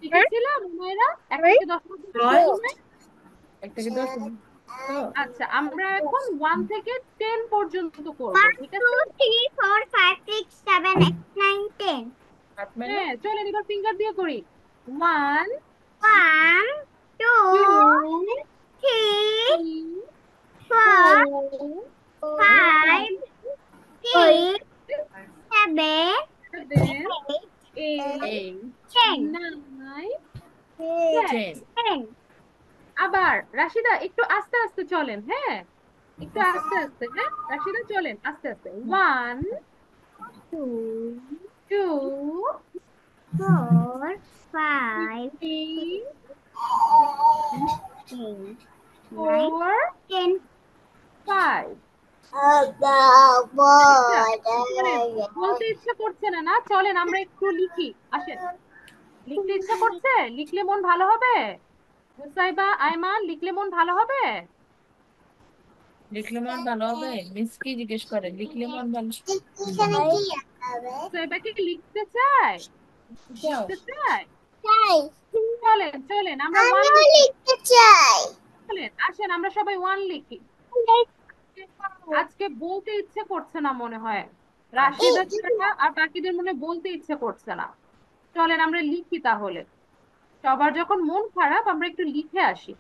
শিখেছিলাম, উমাইরা? 1 থেকে 10 পর্যন্ত ছয় শিখি নাই? 1 থেকে 10 তো আচ্ছা, আমরা এখন 1 থেকে 10 পর্যন্ত করব, 1, ঠিক 2, আছে? 3, 4, 5, 6, 7, 8, 9, 10. হাত মেলো। হ্যাঁ, চলেন এবার ফিঙ্গার দিয়ে করি। 1, 1, 2, 2, 3, 3, 4, 4, 5, 6, 7, 7, 8, 8, 8 10. 9, 10 10. আবার রাশিদা একটু আস্তে আস্তে চলেন, হ্যাঁ, একটু আস্তে আস্তে, হ্যাঁ রাশিদা চলেন আস্তে আস্তে। 1, 2, 4, 5, 3, 8, 9, 4, 10. 5। চলেন, বলতে ইচ্ছা করছে না, না চলেন আমরা একটু লিখি, আসেন। লিখতে ইচ্ছা করছে? লিখলে মন ভালো হবে? মুসাইবা, আয়মান, লিখলে মন ভালো হবে? লিখলে মন ভালো হবে? মিস কি জিজ্ঞেস করে লিখলে মন ভালো মুসাইবা কি লিখতে চায়? যাও? লিখতে চায়? চলেন চলেন আমরা ওয়ান আমিও লিখি, লিখতে চাই। চলেন আসেন আমরা সবাই ওয়ান লিখি। আজকে বলতে ইচ্ছে করছে না মনে হয়, রাশিদা ছাড়া আর বাকিদের মনে হয় বলতে ইচ্ছে করছে না। চলেন আমরা লিখি তাহলে, সবার যখন মন খারাপ আমরা একটু লিখে আসি।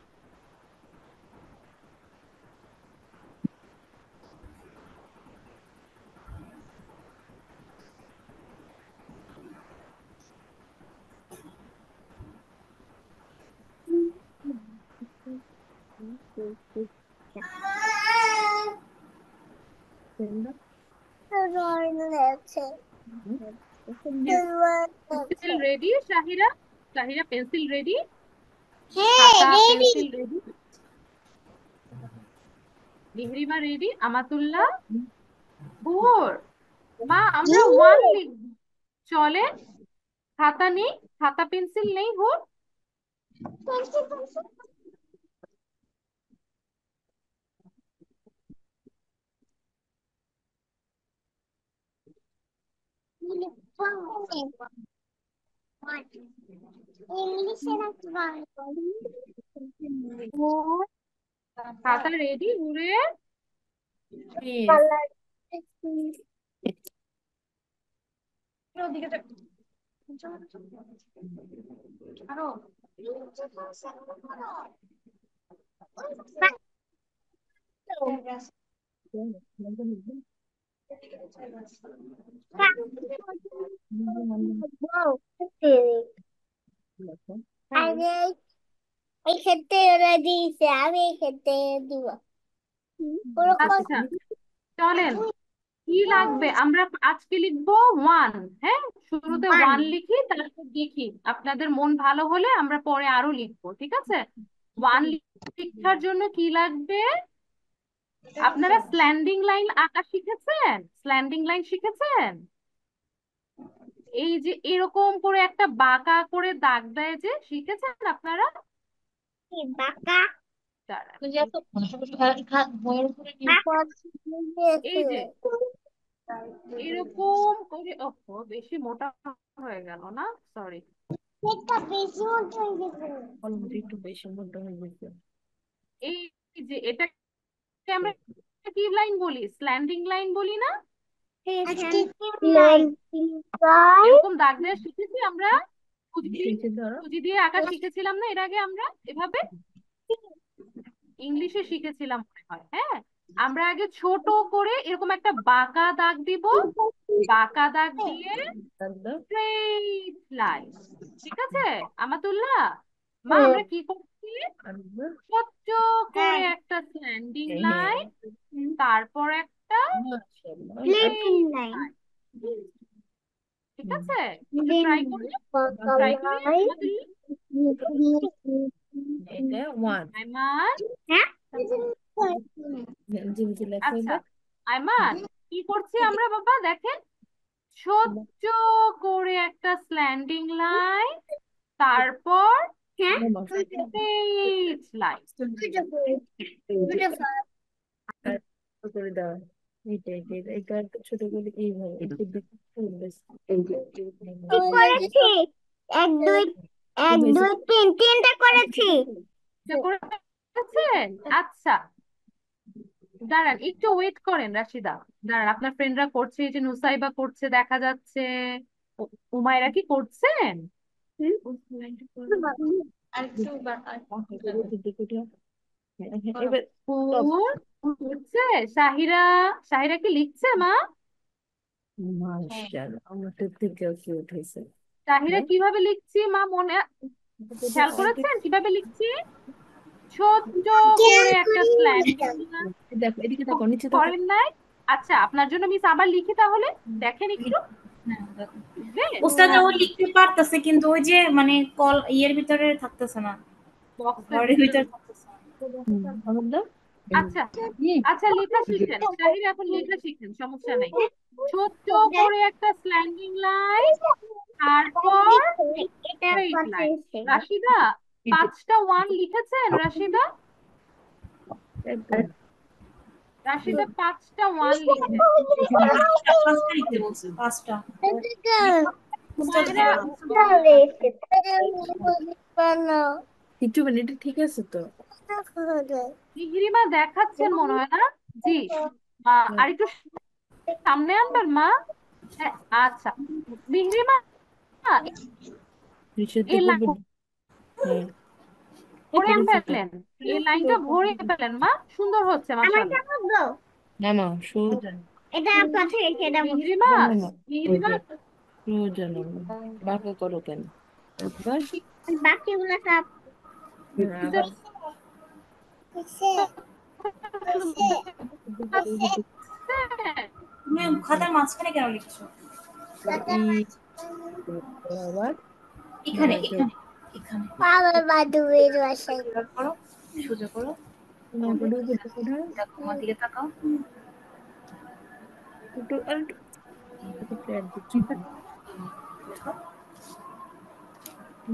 Pencil ready Shahira? Shahira pencil ready? খাতা pencil ready? Lihrima ready? Amatullah? ভোর? মা আমরা ওয়ান লিখব, চলে? খাতা নেই, খাতা পেন্সিল নেই ভোর? খাতা রেডি ঘুরে? Please. আরে এক্ষেত্রে ওরা দিয়েছে, আমি এক্ষেত্রে দিব। ওরকম আচ্ছা চলেন কি লাগবে? আমরা আজকে লিখবো ওয়ান। হ্যাঁ, শুরুতে ওয়ান লিখি, তারপর দেখি আপনাদের মন ভালো হলে আমরা পরে আরো লিখবো, ঠিক আছে? ওয়ান লেখার জন্য কি লাগবে? আপনারা স্ল্যান্ডিং লাইন আঁকা শিখেছেন? স্ল্যান্ডিং লাইন শিখেছেন? এই যে এরকম করে একটা বাঁকা করে দাগ দেয়, যে শিখেছেন আপনারা? বাঁকা দাঁড়ান, ওই যে এত বইয়ের উপরে এই যে এরকম করে, ওহো বেশি মোটা হয়ে গেল না, সরি। এটা বেশি মোটা হয়ে গেছে। অলরেডি একটু বেশি মোটা হয়ে গেছে। এই যে এটাকে আমরা কি লাইন বলি? স্ল্যান্ডিং লাইন বলি না? এরকম দাগ দেওয়া শিখেছি আমরা, নিচে ধরো। সুজি দিয়ে আঁকা শিখেছিলাম না এর আগে আমরা? এভাবে ইংলিশে শিখেছিলাম মনে হয়। হ্যাঁ, আমরা আগে ছোট করে এরকম একটা বাঁকা দাগ দিব, বাঁকা দাগ দিয়ে একদম স্ট্রেইট লাইন। ঠিক আছে আমাতুল্লাহ? মা আমরা কি করছি? একদম। ছোট্ট করে একটা স্ল্যান্ডিং লাইন, তারপর একটা মাশাআল্লাহ। Straight line. ঠিক আছে, একটু ট্রাই করি, ট্রাই করি আমাতুল্লাহ। এটা ওয়ান। আইমান, জি লেখো আচ্ছা এবার। আইমান, কি করছি আমরা বাবা দেখেন? ছোট্ট করে একটা স্ল্যান্ডিং লাইন, তারপর স্ট্রেইট লাইন। ছোট করে দাও। এটা একটু ছোট করে এইভাবে একটু দিকে ব্যাস। কি করেছি? এক দুই তিনটা করেছি। করেছেন? আচ্ছা দাঁড়ান, একটু ওয়েট করেন রাশিদা, দাঁড়ান। আপনার ফ্রেন্ডরা করছে, এই যে নুসাইবা করছে দেখা যাচ্ছে, উমাইরা কি করছেন? এবার ফুল হচ্ছে। শাহিরা, শাহিরা কি লিখছে মা? মাশাআল্লাহ আমাদের থেকেও কিউট হয়েছে। শাহিরা কিভাবে লিখছি মা মনে খেয়াল করেছেন কিভাবে লিখছি? ছোট্ট করে একটা স্ল্যান্ডিং লাইন। দেখো এদিকে দেখো, নিচে দেখো। করেন নাই? আচ্ছা আপনার জন্য মিস আবার লিখি তাহলে, দেখেন একটু। উস্তাদ ও লিখতে পারতেছে, কিন্তু ওই যে মানে কল ইয়ের ভিতরে থাকতেছে না, ঘরের ভিতরে থাকতেছে না। আমাদের আচ্ছা আচ্ছা, লেখা শিখেন শাহির, এখন লেখা শিখেন, সমস্যা নাই। ছোট্ট করে একটা স্ল্যান্ডিং লাইন, তারপর স্ট্রেইট লাইন। রাশিদা, 5টা ওয়ান লিখেছেন? রাশিদা, রাশিদা 5টা ওয়ান লিখেন। পাঁচটা লিখতে বলছে, পাঁচটা। উমাইরা, কিছু মিনিট ঠিক আছে তো। মিহরিমা দেখাচ্ছেন মনে হয় না? জি, আর একটু সামনে আনবেন মা। হ্যাঁ, আচ্ছা মিহরিমা, নিচেতে এই লাইন করবে। হ্যাঁ ভরে ফেলেন, এই লাইনটা ভরে ফেলেন মা, সুন্দর হচ্ছে মাশাআল্লাহ। না মা সোজা এটা পাঠিয়ে রেখে দাও। মিহরিমা, না না মিহরিমা সোজা না বাঁকা করো কেন একবার। বাকিগুলো সব আবার তুমি খাতার মাঝখানে কেন লিখছো? আবার এখানে এখানে এখানে বাবার বাদুড়ের বাসায়। সোজা করো, সোজা করো। দেখো আমার দিকে তাকাও। একটু আর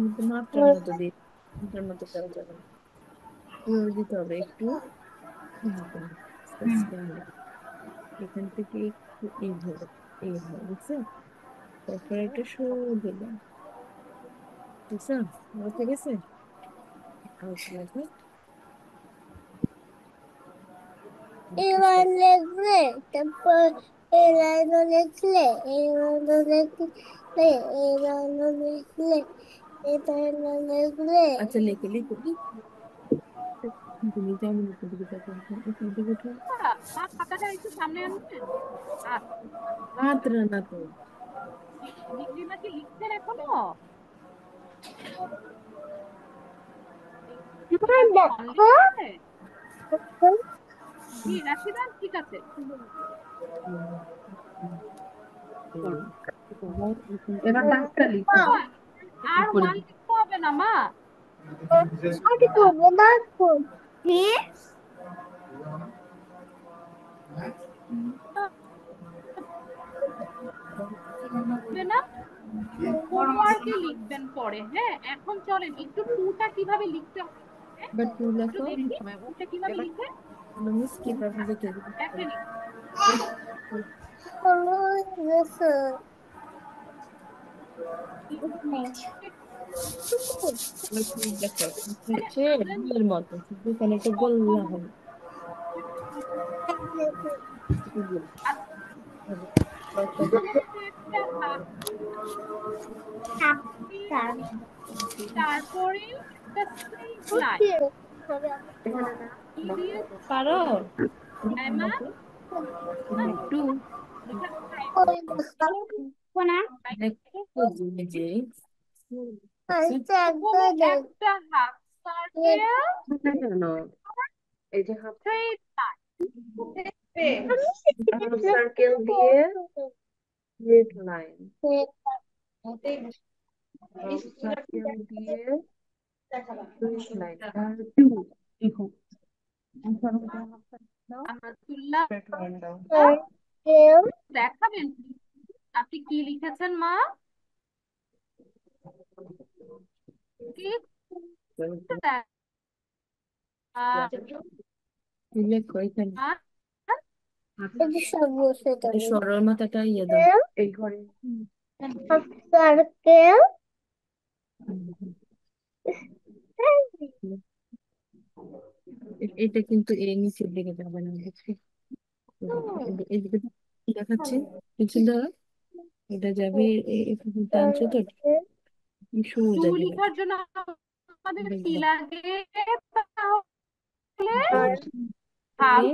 একটু মাত্রার মতো দিয়ে মাত্রার মতো করা যাবে না, এভাবে দিতে হবে একটু। এখান থেকে একটু এইভাবে বুঝছো? তারপরে একটা সরু দিলাম, বুঝছো? বুঝতে গেছে? এবার লিখলে, তারপর এই লাইনও লিখলে, এই লাইনও লিখলে, এই লাইনও লিখলে, এই লাইনও লিখলে। আচ্ছা লিখে লিখে তুমি যেমন দিকে দেখো এখান থেকে উঠো। মা খাতাটা একটু সামনে আনবেন। মাত্রা না তো মিহরিমা কি লিখছেন এখনো? দেখো জি রাশিদা, ঠিক আছে। এবার ডাকটা লিখো। আর ওয়ান লিখতে হবে না মা। আগে তো দেখো হ্যাঁ হবে না, হোমওয়ার্কে লিখবেন পরে। হ্যাঁ, এখন চলেন একটু টুটা কিভাবে লিখতে হবে, হ্যাঁ, এবার টু একটু লেখো। দেখি ওটা কিভাবে লিখে। মিস কিভাবে লিখে দিবে? একটা লিখ। টু লেখো। হচ্ছে এর মতো শুধু এখানে একটা গোল্লা হবে। একটা হাত, তারপরে একটা স্ট্রেট লাইন দিয়ে পারো এমা টু যে একটা হাফ সার্কেল কেন এই যে হাফ স্ট্রেট সার্কেল দিয়ে স্ট্রেট লাইন, হাফ সার্কেল দিয়ে স্ট্রেট লাইন আর টু লিখো। আমাতুল্লাহ দেখাবেন আপনি কি লিখেছেন মা? কি লেখো এখানে সরল মাথাটা ইয়ে দাও এই ঘরে। সার্কেল এটা কিন্তু এর নিচের দিকে যাবে না, বুঝছি এদিকে দেখাচ্ছে কিছু ধরো এটা যাবে এখানে টানছো তো সোজা টু যাবে। লেখার জন্য আমাদের কি লাগে? তাহলে হাফ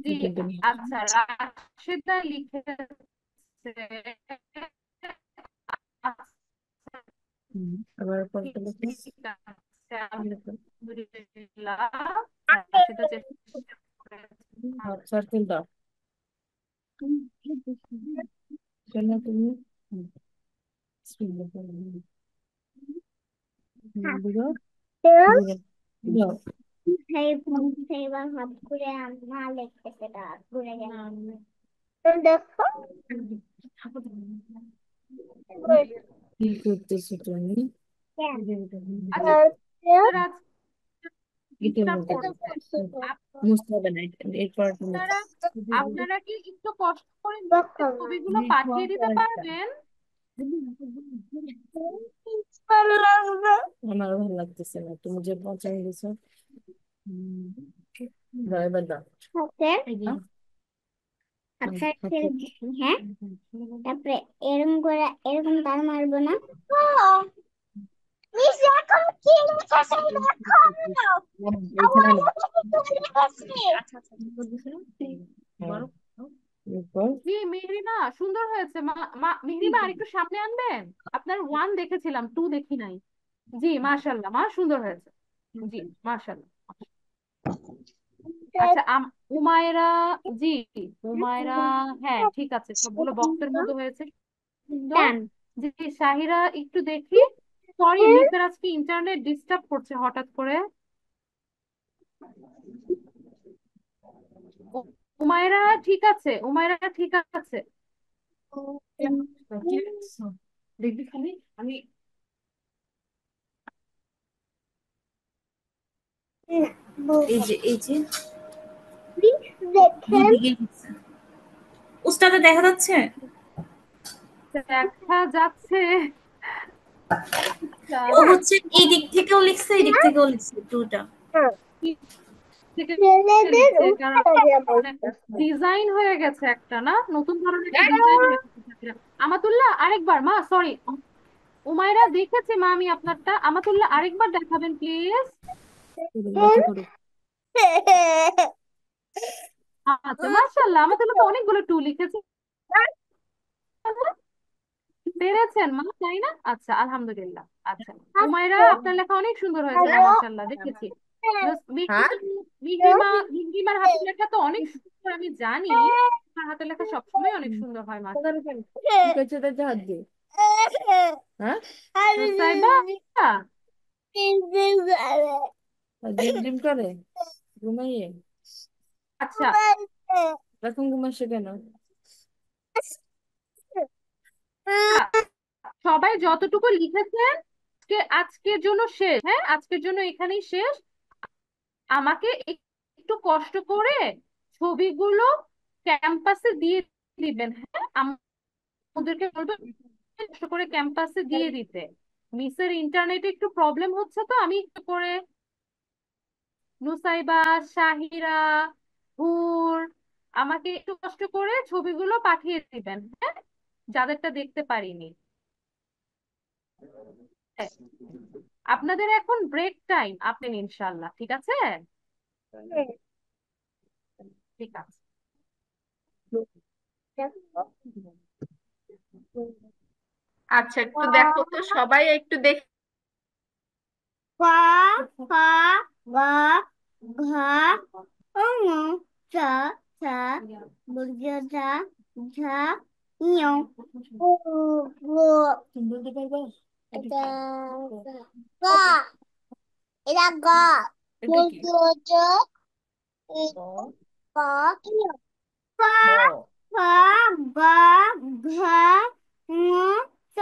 জি, আচ্ছা রাশেদা লিখেছে। আবার পরটা লিখো। ঠিক আছে, আলহামদুলিল্লাহ। রাশেদা চেষ্টা করেছে। হাফ সার্কেল দাও শোনো তুমি। দিগো দাও সেইবার হাত ঘুরে মা লিখতেছে ঘুরে গেল দেখো কি করতেছো তুমি? আচ্ছা আপনারা এটার ডিস্টার্ব মধ্যে করছে। মুছতে হবে না এরপর আপনারা কি একটু কষ্ট করে দেখো ছবিগুলো পাঠিয়ে দিতে পারবেন? আমার ভালো লাগতেছে না, তুমি যে পছন্দ দিছো এবার দাও। আচ্ছা হ্যাঁ তারপরে এরকম করে এরকম তার মারবো না জি মেহরিমা সুন্দর হয়েছে। মেহরিমা আরেকটু সামনে আনবেন। আপনার ওয়ান দেখেছিলাম, টু দেখি নাই। জি মাশাল্লাহ মা সুন্দর হয়েছে। জি মাশাল্লাহ। আচ্ছা উমায়রা, জি উমায়রা, হ্যাঁ ঠিক আছে সবগুলো বক্সের মতো হয়েছে সুন্দর। জি শাহিরা একটু দেখি। সরি মিসের আজকে ইন্টারনেট ডিস্টার্ব করছে হঠাৎ করে। উমায়রা ঠিক আছে, উমায়রা ঠিক আছে। দেখবি খালি আমি এই যে দেখেন উস্তাদে দেখা যাচ্ছে? দেখা যাচ্ছে। ও হচ্ছে এই দিক থেকেও লিখছে এই দিক থেকেও লিখছে টুটা। ডিজাইন হয়ে গেছে একটা, না নতুন ধরনের ডিজাইন হয়ে গেছে। আমাতুল্লাহ আরেকবার মা, সরি উমাইরা দেখেছি মা আমি আপনারটা। আমাতুল্লাহ আরেকবার দেখাবেন প্লিজ। আচ্ছা মাশাআল্লাহ, আমাতুল্লাহ তো অনেকগুলো টু লিখেছে। পেরেছেন মা, তাই না? আচ্ছা, আলহামদুলিল্লাহ। আচ্ছা, হুমায়রা, আপনার লেখা অনেক সুন্দর হয়েছে মাশাআল্লাহ, দেখেছি। হ্যাঁ মিহিমার হাতের লেখা তো অনেক সুন্দর, আমি জানি। আমার হাতের লেখা সবসময় অনেক সুন্দর হয় মা। ঠিক আছে, তাতে হাত দিয়ে। হ্যাঁ নুসাইবা, জিম জিম করে ঘুমাইয়ে, আচ্ছা এখন ঘুমাচ্ছে কেন? সবাই যতটুকু লিখেছেন আজকের জন্য শেষ। হ্যাঁ, আজকের জন্য এখানেই শেষ। আমাকে একটু কষ্ট করে ছবিগুলো ক্যাম্পাসে দিয়ে দিবেন। হ্যাঁ, আমাদেরকে বলবেন কষ্ট করে ক্যাম্পাসে দিয়ে দিতে। মিসের ইন্টারনেটে একটু প্রবলেম হচ্ছে, তো আমি একটু করে নুসাইবা, শাহিরা, হুর, আমাকে একটু কষ্ট করে ছবিগুলো পাঠিয়ে দিবেন, হ্যাঁ, যাদেরটা দেখতে পারিনি। হ্যাঁ, আপনাদের এখন ব্রেক টাইম, আপনি ইনশাল্লাহ। ঠিক আছে, ঠিক আছে। আচ্ছা, একটু দেখো তো সবাই, একটু দেখ। ক খ গ ঘ ঙ চ ছ বর্গ ঝ ঝ ঞ উ গ তুমি বলতে পারবা এটা গ এটা গ এটা কি? বর্গ জ ক ক ক খ খ গ ঘ ঙ চ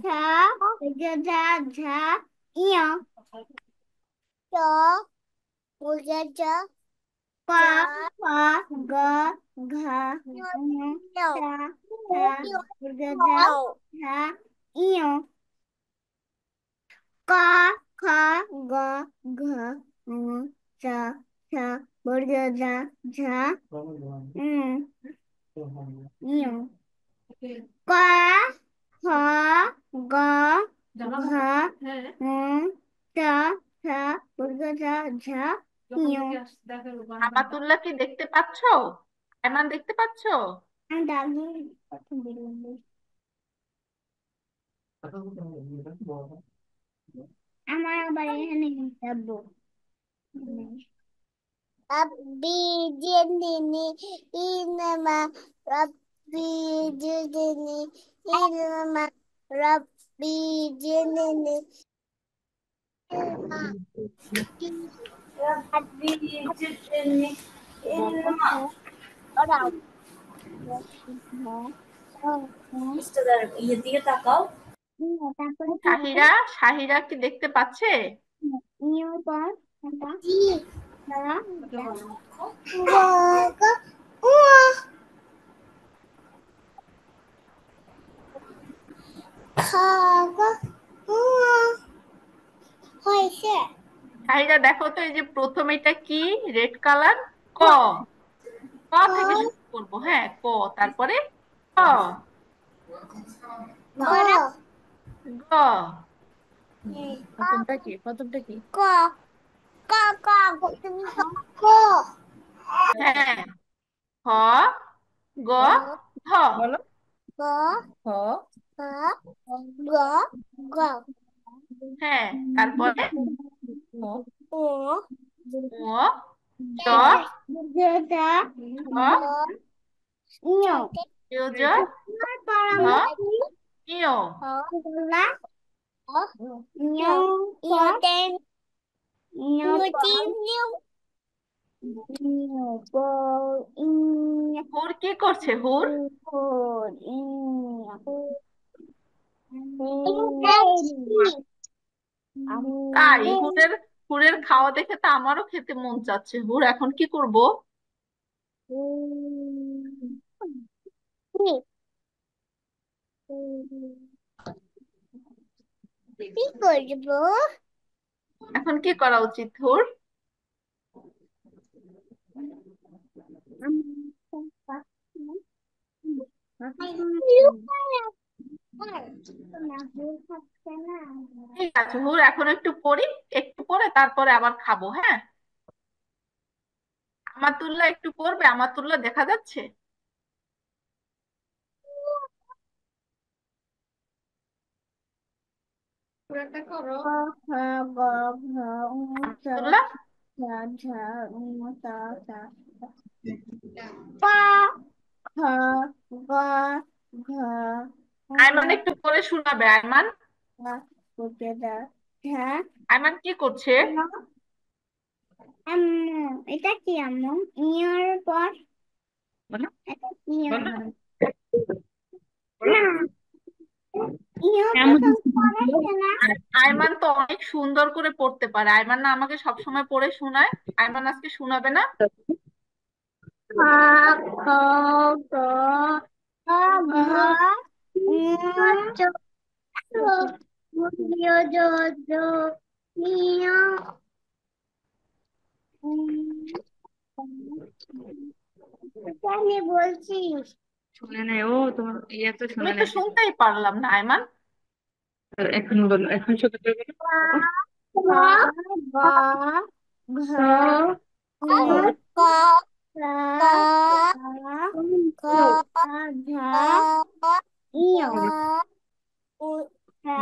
ছ বর্গ ঝ ঝ ঞ চ বর্গ জ ক খ গ ঘ ঙ চ ছ বর্গ ঝ ঝ ঞ ক খ গ ঘ ঙ চ ছ বর্গ ঝ ঝ ঞ ক খ গ ঘ ঙ চ ছ বর্গ ঝ ঝ ঞ আমাতুল্লাহ কি দেখতে পাচ্ছো? এমান দেখতে পাচ্ছো? দাদু কত বললাম আমার আবার এখানে যাবো রব্বি জিদনি ইলমা রব্বি জিদনি ইলমা রব্বি জিদনি ইলমা রব্বি জিদনি ইলমা ওরাও ইয়ে দিকে তাকাও। তারপরে কি শাহিরা, শাহিরা কি দেখতে পাচ্ছে? নিউ পর দাঁড়া হয়েছে শাহিরা দেখো তো, এই যে প্রথম এটা কি, রেড কালার, ক। ক থেকে শুরু করবো, হ্যাঁ, ক, তারপরে ক, গ, প্রথমটা কি? প্রথমটা কি? ক ক ক তুমি ক হ্যাঁ, খ, গ, ঘ, বলো। ক খ ক গ গ হ্যাঁ, তারপরে খ ও ও, চ, যেটা ছ, নিও ইয়, ঝ, পরামর্শ ইয়। বলা নিও ইয়োটেন নিওটিন নিও নিও বল ইন হুর কি করছে, হুর? ফোর তাই? হুরের, হুরের খাওয়া দেখে তো আমারও খেতে মন চাচ্ছে। হুর, এখন কি করব? কি করবো এখন কি করা উচিত হুর? ঠিক আছে হুর, এখন একটু পড়ি, একটু পরে তারপরে আবার খাবো, হ্যাঁ? আমাতুল্লাহ একটু পড়বে? আমাতুল্লাহ দেখা যাচ্ছে? পুরোটা করো। ক খ গ ঘ ঙ চ আব্দুল্লাহ, ছ ঝ ঞ ট ঠ প খ গ ঘ ঙ আয়মান একটু পরে শোনাবে। আয়মান, চ ঝ ঝ আয়মান কি করছে? এটা কি আম্মু ইয়ার পর বলো এটা কি বলো। না ইয়া তো এমন পড়াচ্ছে না আয়মান তো অনেক সুন্দর করে পড়তে পারে। আয়মান না আমাকে সবসময় পড়ে শোনায়। আয়মান আজকে শোনাবে না? খ খ গ ঘ ঙ চ ছ জ জ ইয়া আমি বলছিস শুনে নেই ও, তোমার ইয়ে তো আমি শুনে তো নেই। শুনতেই পারলাম না আয়মান। এখন বলো, এখন ছোট করে বলো। খ গ ঘ ঙ চ ছ ঝ ইয়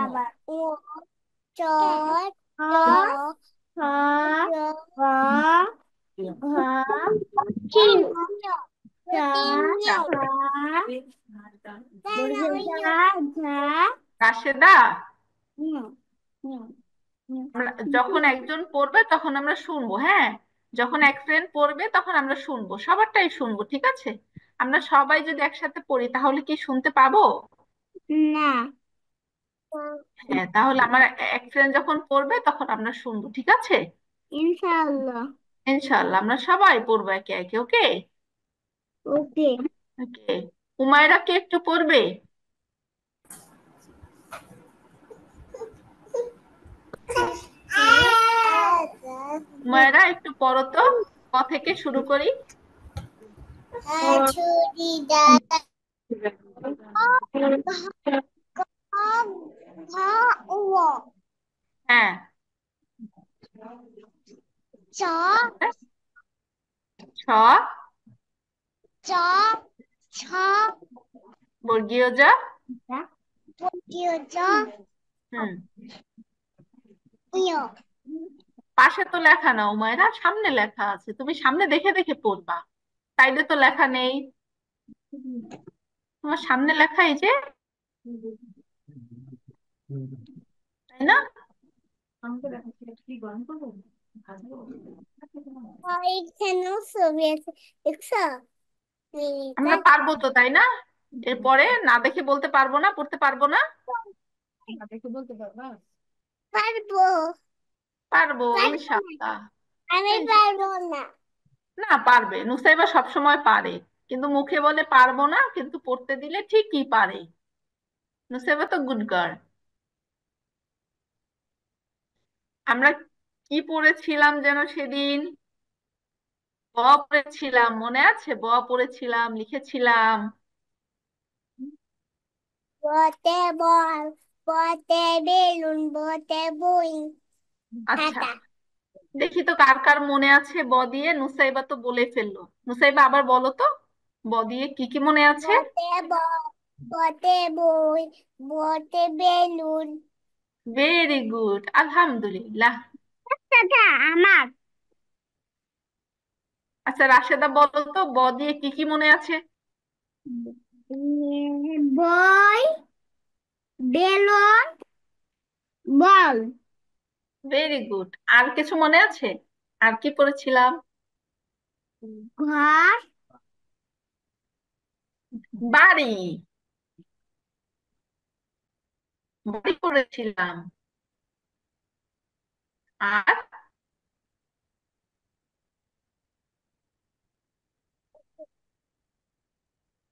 আবার চ ছ ছ গ ঘ ঝ আচ্ছা, ঝা রাশেদা, ঝ যখন একজন পড়বে তখন আমরা শুনবো, হ্যাঁ? যখন এক ফ্রেন্ড পড়বে তখন আমরা শুনবো, সবারটাই শুনবো, ঠিক আছে? আমরা সবাই যদি একসাথে পড়ি তাহলে কি শুনতে পাবো? না হ্যাঁ, তাহলে আমার এক ফ্রেন্ড যখন পড়বে তখন আমরা শুনবো, ঠিক আছে? ইনশাআল্লাহ ইনশাআল্লাহ আমরা সবাই পড়বো একে একে, ওকে? ওকে ওকে। উমায়রা কে একটু পড়বে? উমায়রা একটু পড়ো তো, ক থেকে শুরু করি। হ্যাঁ, চ ছ চ ছ বর্গীয় জ। চ হুম, ইয় পাশে তো লেখা না উমায়রা, সামনে লেখা আছে, তুমি সামনে দেখে দেখে পড়বা। সাইডে তো লেখা নেই, তোমার সামনে লেখা এই যে, তাই না? এখানেও ছবি আছে দেখছো আমরা পারবো তো, তাই না? এরপরে না দেখে বলতে পারবো না, পড়তে পারবো না? দেখে বলতে পারবা? পারবো পারবো পারবো না ইনশাআল্লাহ। আমি ইনশা- পারবো না না, পারবে, নুসাইবা সবসময় পারে, কিন্তু মুখে বলে পারবো না, কিন্তু পড়তে দিলে ঠিকই পারে। নুসাইবা তো গুড গার্ল। আমরা কি পড়েছিলাম যেন সেদিন? ব পড়েছিলাম, মনে আছে? ব পড়েছিলাম, লিখেছিলাম। বতে বল বতে বেলুন বতে বই আচ্ছা, খাতা দেখি তো কার কার মনে আছে ব দিয়ে। নুসাইবা তো বলে ফেললো। নুসাইবা আবার বলো তো, ব দিয়ে কি কি মনে আছে? বতে বল বতে বই বতে বেলুন ভেরি গুড, আলহামদুলিল্লাহ। দাদা আমার আচ্ছা রাশেদা, বলো তো ব দিয়ে কি কি মনে আছে? বই বেলুন বল ভেরি গুড। আর কিছু মনে আছে? আর কি পড়েছিলাম? ঘর বাড়ি, বাড়ি পড়েছিলাম। আর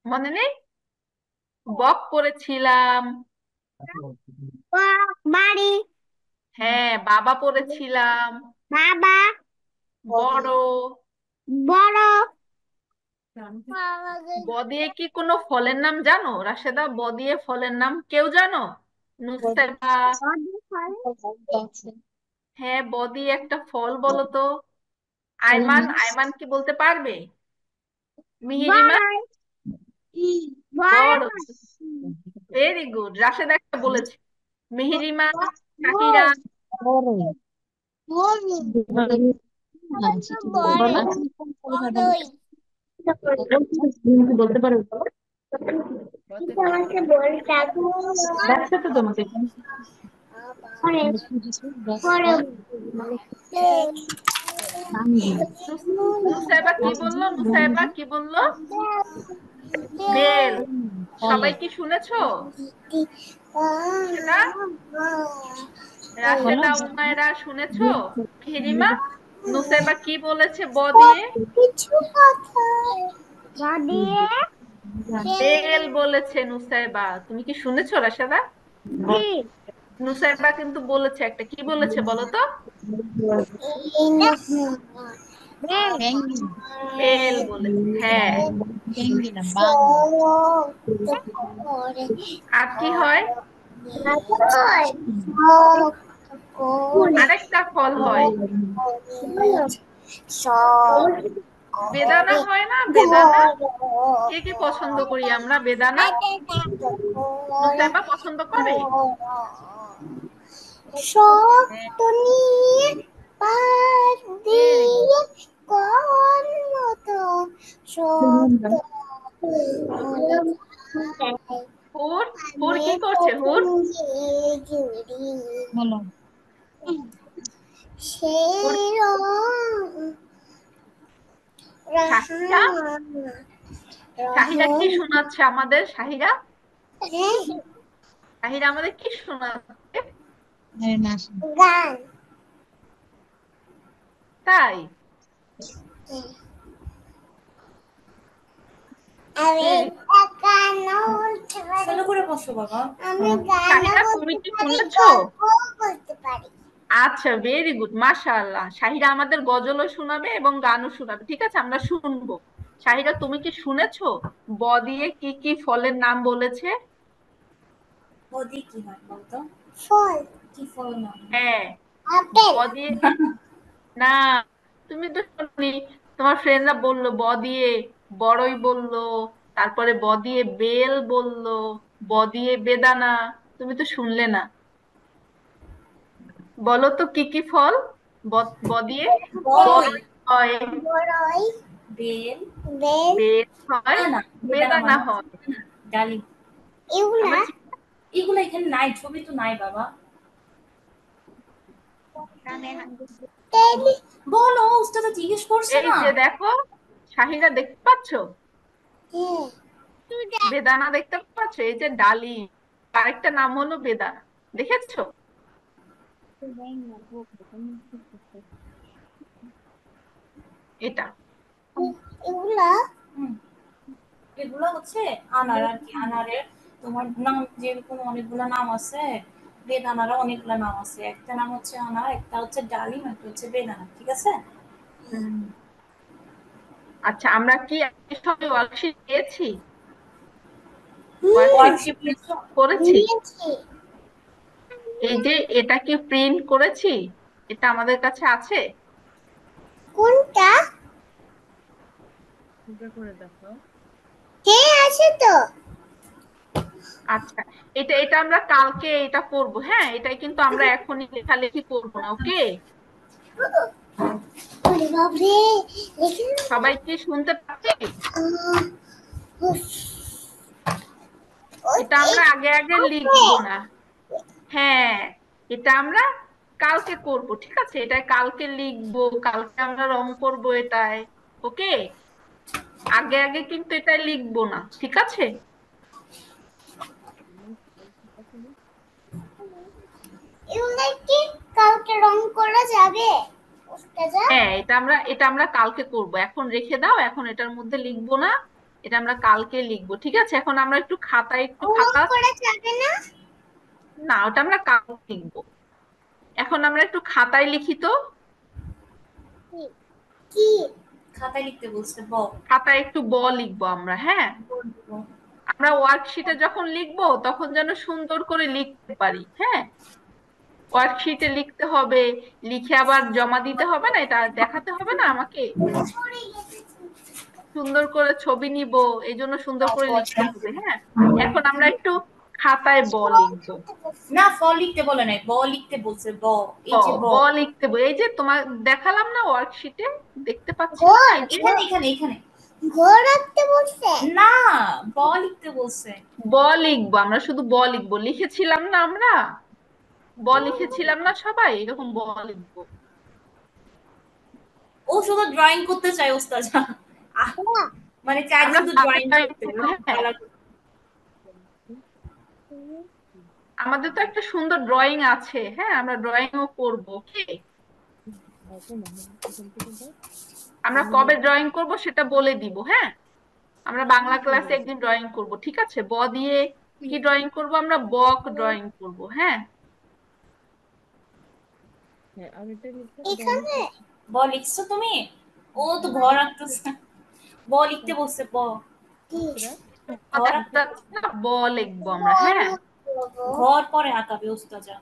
মনে নেই? বক পড়েছিলাম। বাড়ি হ্যাঁ, বাবা পড়েছিলাম। বাবা বড়। বড় ব দিয়ে কি কোনো ফলের নাম জানো রাশেদা? ব দিয়ে ফলের নাম কেউ জানো? নুসেবা? হ্যাঁ, ব দিয়ে একটা ফল বলো তো। আয়মান, আয়মান কি বলতে পারবে? মিহিরিমা? বড় বড়। বড় ভেরি গুড, রাশেদা একটা বলেছে। মিহিরিমা? শাহিরা বড়ই। আচ্ছা ঠিক আছে। বড়ই বলতে পারো? বলতে পারো। তোমাকে বলতে ডাকছে তো তোমাকে। নুসাইবা কি বললো? নুসাইবা কি বললো? বেল। সবাই কি শুনেছো? সেটা রাশেদা, উমায়রা শুনেছো? মেহেরিমা, নুসাইবা কি বলেছে ব দিয়ে? কিছু কথা দিয়ে বেল বলেছে নুসাইবা। তুমি কি শুনেছো রাশেদা? নুসাইবা কিন্তু বলেছে একটা, কি বলেছে বলো তো? বেল বলেছে, হ্যাঁ। আর কি হয়? আরেকটা ফল হয়, বেদানা হয় না? বেদানা কে কে পছন্দ করি আমরা বেদানা? নুসাইবা পছন্দ করে? শক্ত নিয়ে পাশ ভেরি গুড। দিয়ে কোন মতো শক্ত হুর, হুর কি করছে? হুর বলো। হুর সেই শাহিরা, শাহিরা কি শোনাচ্ছে আমাদের? শাহিরা, শাহিরা আমাদের কি শোনাচ্ছে? গান তাই? আমি Very good. গানও বলতে পারি, ভালো করে বসো বাবা। আমি গানও শাহিরা বলতে তুমি কি পারি, শুনেছো? গল্পও বলতে পারি। আচ্ছা, ভেরি গুড, মাশাআল্লাহ। শাহিরা আমাদের গজলও শোনাবে এবং গানও শোনাবে। ঠিক আছে, আমরা শুনবো। শাহিরা তুমি কি শুনেছো ব দিয়ে কি কি ফলের নাম বলেছে? বদি কি হয় বলতো? ফল কি ফল না? হ্যাঁ, ব আপেল দিয়ে না, তুমি তো শুনি, তোমার ফ্রেন্ডরা বললো ব দিয়ে বড়ই বললো, তারপরে ব দিয়ে বেল বললো, ব দিয়ে বেদানা। তুমি তো শুনলে না। বলো তো কি কি ফল ব দিয়ে? বড়ই, বড়ই হয়, বড়ই বেল, বেল বেল হয়, বেদানা, বেদানা বেদানা মানে হয়। বেদানা, ডালিম। এগুলা আমরা এগুলো এখানে নাই, ছবি তো নাই বাবা। তেল বলো, উস্তাদ জিজ্ঞেস করছে এই না। যে দেখো, শাহিরা দেখতে পাচ্ছো? হ্যাঁ বেদানা দেখতে পাচ্ছো? এই যে ডালিম, আরেকটা নাম হলো বেদানা। দেখেছো? এটা এগুলা হুম, এগুলো হচ্ছে আনার আর কি। আনারের তোমার নাম যেরকম অনেকগুলো নাম আছে, বেদানারও অনেকগুলো নাম আছে। একটা নাম হচ্ছে আনার, একটা হচ্ছে ডালিম, একটা হচ্ছে বেদানা, ঠিক আছে? হুম, আচ্ছা, আমরা কি সবাই ওয়ার্কশিট পেয়েছি? ওয়ার্কশিট কি ওয়ার্কশিপ নিয়েছো? করেছি? নিয়েছি। এই যে এটা কি প্রিন্ট করেছি? এটা আমাদের কাছে আছে। কোনটা? এটা করে দেখো। হ্যাঁ আছে তো। আচ্ছা, এটা এটা আমরা কালকে এটা করব। হ্যাঁ, এটাই কিন্তু আমরা এখনই লেখালেখি করবো না, ওকে? ওরে বাপরে লিখে সবাই কি শুনতে পাচ্ছি? এটা আমরা আগে আগে লিখবো না। হ্যাঁ, এটা আমরা কালকে করব, ঠিক আছে? এটা কালকে লিখবো, কালকে আমরা রং করবো এটায়, ওকে? আগে আগে কিন্তু এটা লিখবো না, ঠিক আছে? এগুলা কি কালকে রং করা যাবে? ওস্তাদা হ্যাঁ, এটা আমরা কালকে করব। এখন রেখে দাও, এখন এটার মধ্যে লিখবো না, এটা আমরা কালকে লিখবো, ঠিক আছে? এখন আমরা একটু রং খাতা, করা যাবে না? না ওটা আমরা কালকে লিখবো। এখন আমরা একটু খাতায় লিখি তো। কি খাতায় লিখতে বলছে খাতায় একটু ব লিখবো আমরা, হ্যাঁ? আমরা ওয়ার্কশিটে যখন লিখবো তখন যেন সুন্দর করে লিখতে পারি, হ্যাঁ? ওয়ার্কশিটে লিখতে হবে, লিখে আবার জমা দিতে হবে না, এটা দেখাতে হবে না আমাকে? সুন্দর করে ছবি নিব, এই জন্য সুন্দর করে লিখতে হবে, হ্যাঁ? এখন আমরা একটু খাতায় ব লিখবো। না ফ লিখতে বলে নাই, ব লিখতে বলছে, ব, এই যে ব। ব লিখতে এই যে তোমার দেখালাম না ওয়ার্কশিটে, দেখতে পাচ্ছি না ঘর এই যে এখানে এখানে এখানে ঘর রাখতে বলছে। না, ব লিখতে বলছে। ব লিখবো, আমরা শুধু ব লিখবো, লিখেছিলাম না আমরা, ব লিখেছিলাম না সবাই, এরকম ব লিখবো। ও শুধু ড্রয়িং করতে চায় ওস্তাদ, মানে চায় আমরা শুধু ড্রয়িং খাতায় করতে, হ্যাঁ, আমাদের তো একটা সুন্দর ড্রয়িং আছে, হ্যাঁ আমরা ড্রয়িংও করবো, ওকে। আমরা কবে ড্রয়িং করব সেটা বলে দিব, হ্যাঁ। আমরা বাংলা ক্লাসে একদিন ড্রয়িং করব, ঠিক আছে। ব দিয়ে কি ড্রয়িং করব আমরা, বক ড্রয়িং করব, হ্যাঁ। এখানে ব লিখছো তুমি? ও তো ঘর আঁকতেছে, ব লিখতে বলছে, ব ঘর আঁকতে, ব লিখবো আমরা, হ্যাঁ। ঘর পরে আঁকাবে ওস্তাজা,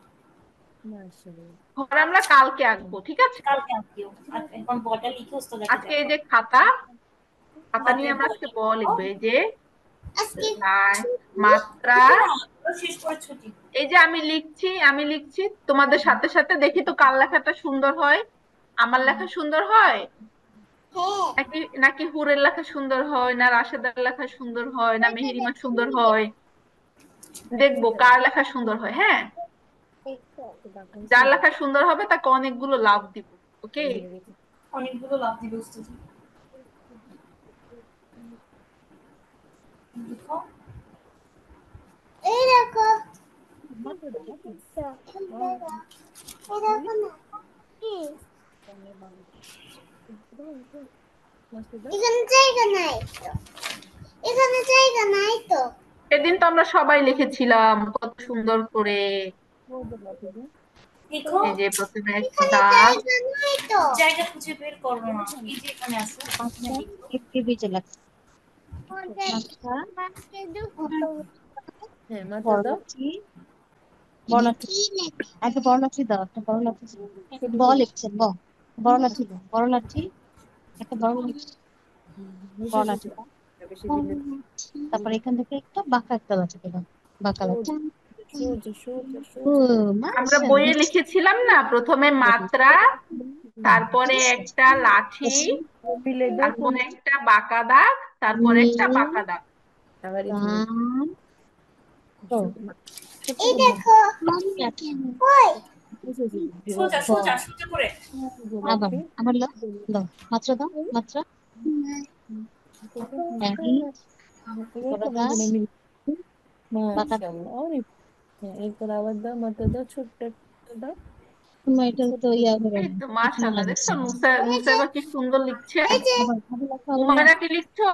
ঘর আমরা কালকে আঁকবো, ঠিক আছে। কালকে আঁকিও, এখন বটা লিখে ওস্তাজাকে আজকে এই দেখো। যে খাতা নিয়ে হাতে আমরা আজকে ব লিখবো, এই যে আজকে মাত্রা। শেষ করে ছুটি। এই যে আমি লিখছি তোমাদের সাথে সাথে, দেখি তো কার লেখাটা সুন্দর হয়। আমার লেখা সুন্দর হয় হ্যাঁ নাকি নাকি হুরের লেখা সুন্দর হয়, না রাশেদার লেখা সুন্দর হয়, না মেহেরিমা সুন্দর হয়, দেখবো কার লেখা সুন্দর হয়, হ্যাঁ। যার লেখা সুন্দর হবে তাকে অনেকগুলো লাভ দিব, ওকে। অনেকগুলো লাভ দিবে ওস্তাজা। দেখো এই দেখো এই দেখো না কি এখানে জায়গা নাই তো, এখানে জায়গা নাই তো। সেদিন তো আমরা সবাই লিখেছিলাম কত সুন্দর করে। দেখো এই যে প্রথমে একটা এখানে দাগ, জায়গা নাই তো। জায়গা খুঁজে বের করো না, এই যে এখানে আছে, এখানে লিখো। একটু বেঁচে লাগছে। মাকে দেখো বর্ণালী, বর্ণালী, কি লেখা একটা বর্ণালী দাও, একটা বর্ণালী। ব লিখছে, ব, বর্ণালী দাও, বর্ণালী, একটা বর্ণালী, বর্ণালী দাও। তারপর এখান থেকে একটা বাঁকা একটা আছে, বাঁকা লাগছে। ও আমরা বইয়ে মাশাআল্লাহ। লিখেছিলাম না, প্রথমে মাত্রা, তারপরে একটা লাঠি, তারপরে একটা বাঁকা দাগ, তারপরে একটা বাঁকা দাগ। রাম, ও, এই দেখো কই সোজা ব, সোজা সোজা করে। আবার আবার দাও, দাও, মাত্রা দাও, মাত্রা, এই, বড় দাও, বাঁকা দাও। তোমার এটা তো ইয়া করে এই না, তো এখানে মাশাআল্লাহ, লাগছে। দেখছো নুসাইবা কি সুন্দর লিখছে। এই যে আবার আবার লেখা হবে না, উমায়রা কি লিখছো?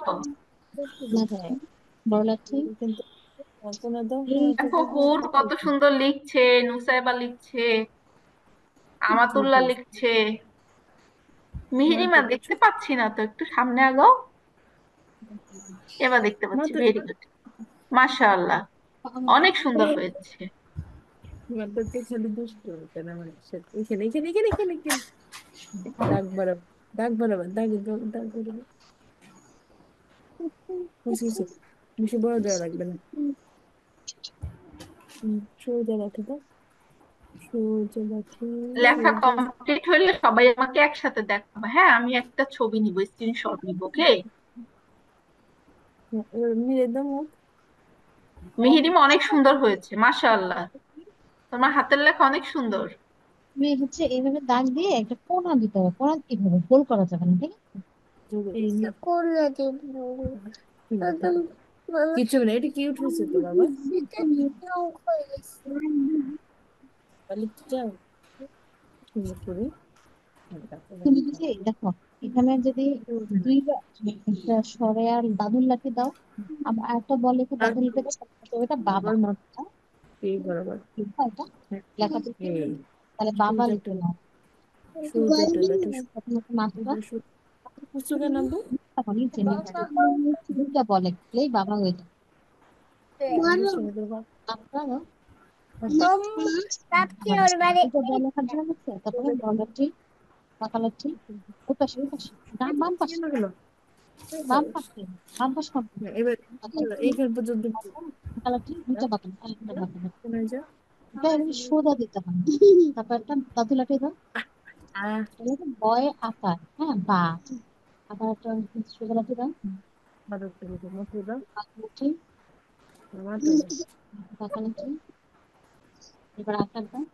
লাঠি, বড় লাঠি, এই দেখো হুর কত সুন্দর লিখছে, নুসাইবা লিখছে, আমাতুল্লাহ লিখছে। মিহিরিমা দেখতে পাচ্ছি না তো, একটু সামনে আগাও। এবার দেখতে পাচ্ছি, ভেরি গুড, মাশাআল্লাহ, অনেক সুন্দর হয়েছে। লেখা কমপ্লিট হলে সবাই আমাকে একসাথে দেখাবে, হ্যাঁ। আমি একটা ছবি নিব, স্ক্রিনশট নিব, ওকে। মিহিরিমা অনেক সুন্দর হয়েছে, মাশাআল্লাহ, তোমার হাতের লেখা অনেক সুন্দর। তুমি হচ্ছে এইভাবে দাগ দিয়ে একটা কোণা দিতে হবে, কোণা কিভাবে গোল করা যাবে না, ঠিক আছে? তুমি যদি দেখো এখানে যদি দুইবার একটা সরে আর দাদুর লাঠি দাও, আবার আরেকটা বলে কি দাদুর লাঠি দাও, ওটা বাবা, হ্যাঁ? লিখো এটা, লেখাটা কি? তাহলে বাবা লিখে নাও। প্রথমে একটা মাত্রা, তারপর নিচে নিচে দুইটা বলে লিখলেই বাবা হয়ে যাবে। মাত্রা দাও, দুটো বল লেখার জন্য হচ্ছে, তারপরে বলটি, বাঁকা লাঠি, ওই পাশে, ওই পাশে, বাম পাশে, বাম পাশে, বাম পাশ করবে। কালারটি দুইটা বাটন, একটা বাটন কোনে যা এটা এমনি সোজা দিতে হবে। তারপর একটা দাদু লাঠি দাও, আহ এটা হচ্ছে বয় আকার, হ্যাঁ বা। আবার একটা সোজা লাঠি দাও, বাদর থেকে তো মতো দাও বাঁকা লাঠি, আমার তো বাঁকা লাঠি, এবার আকার দাও।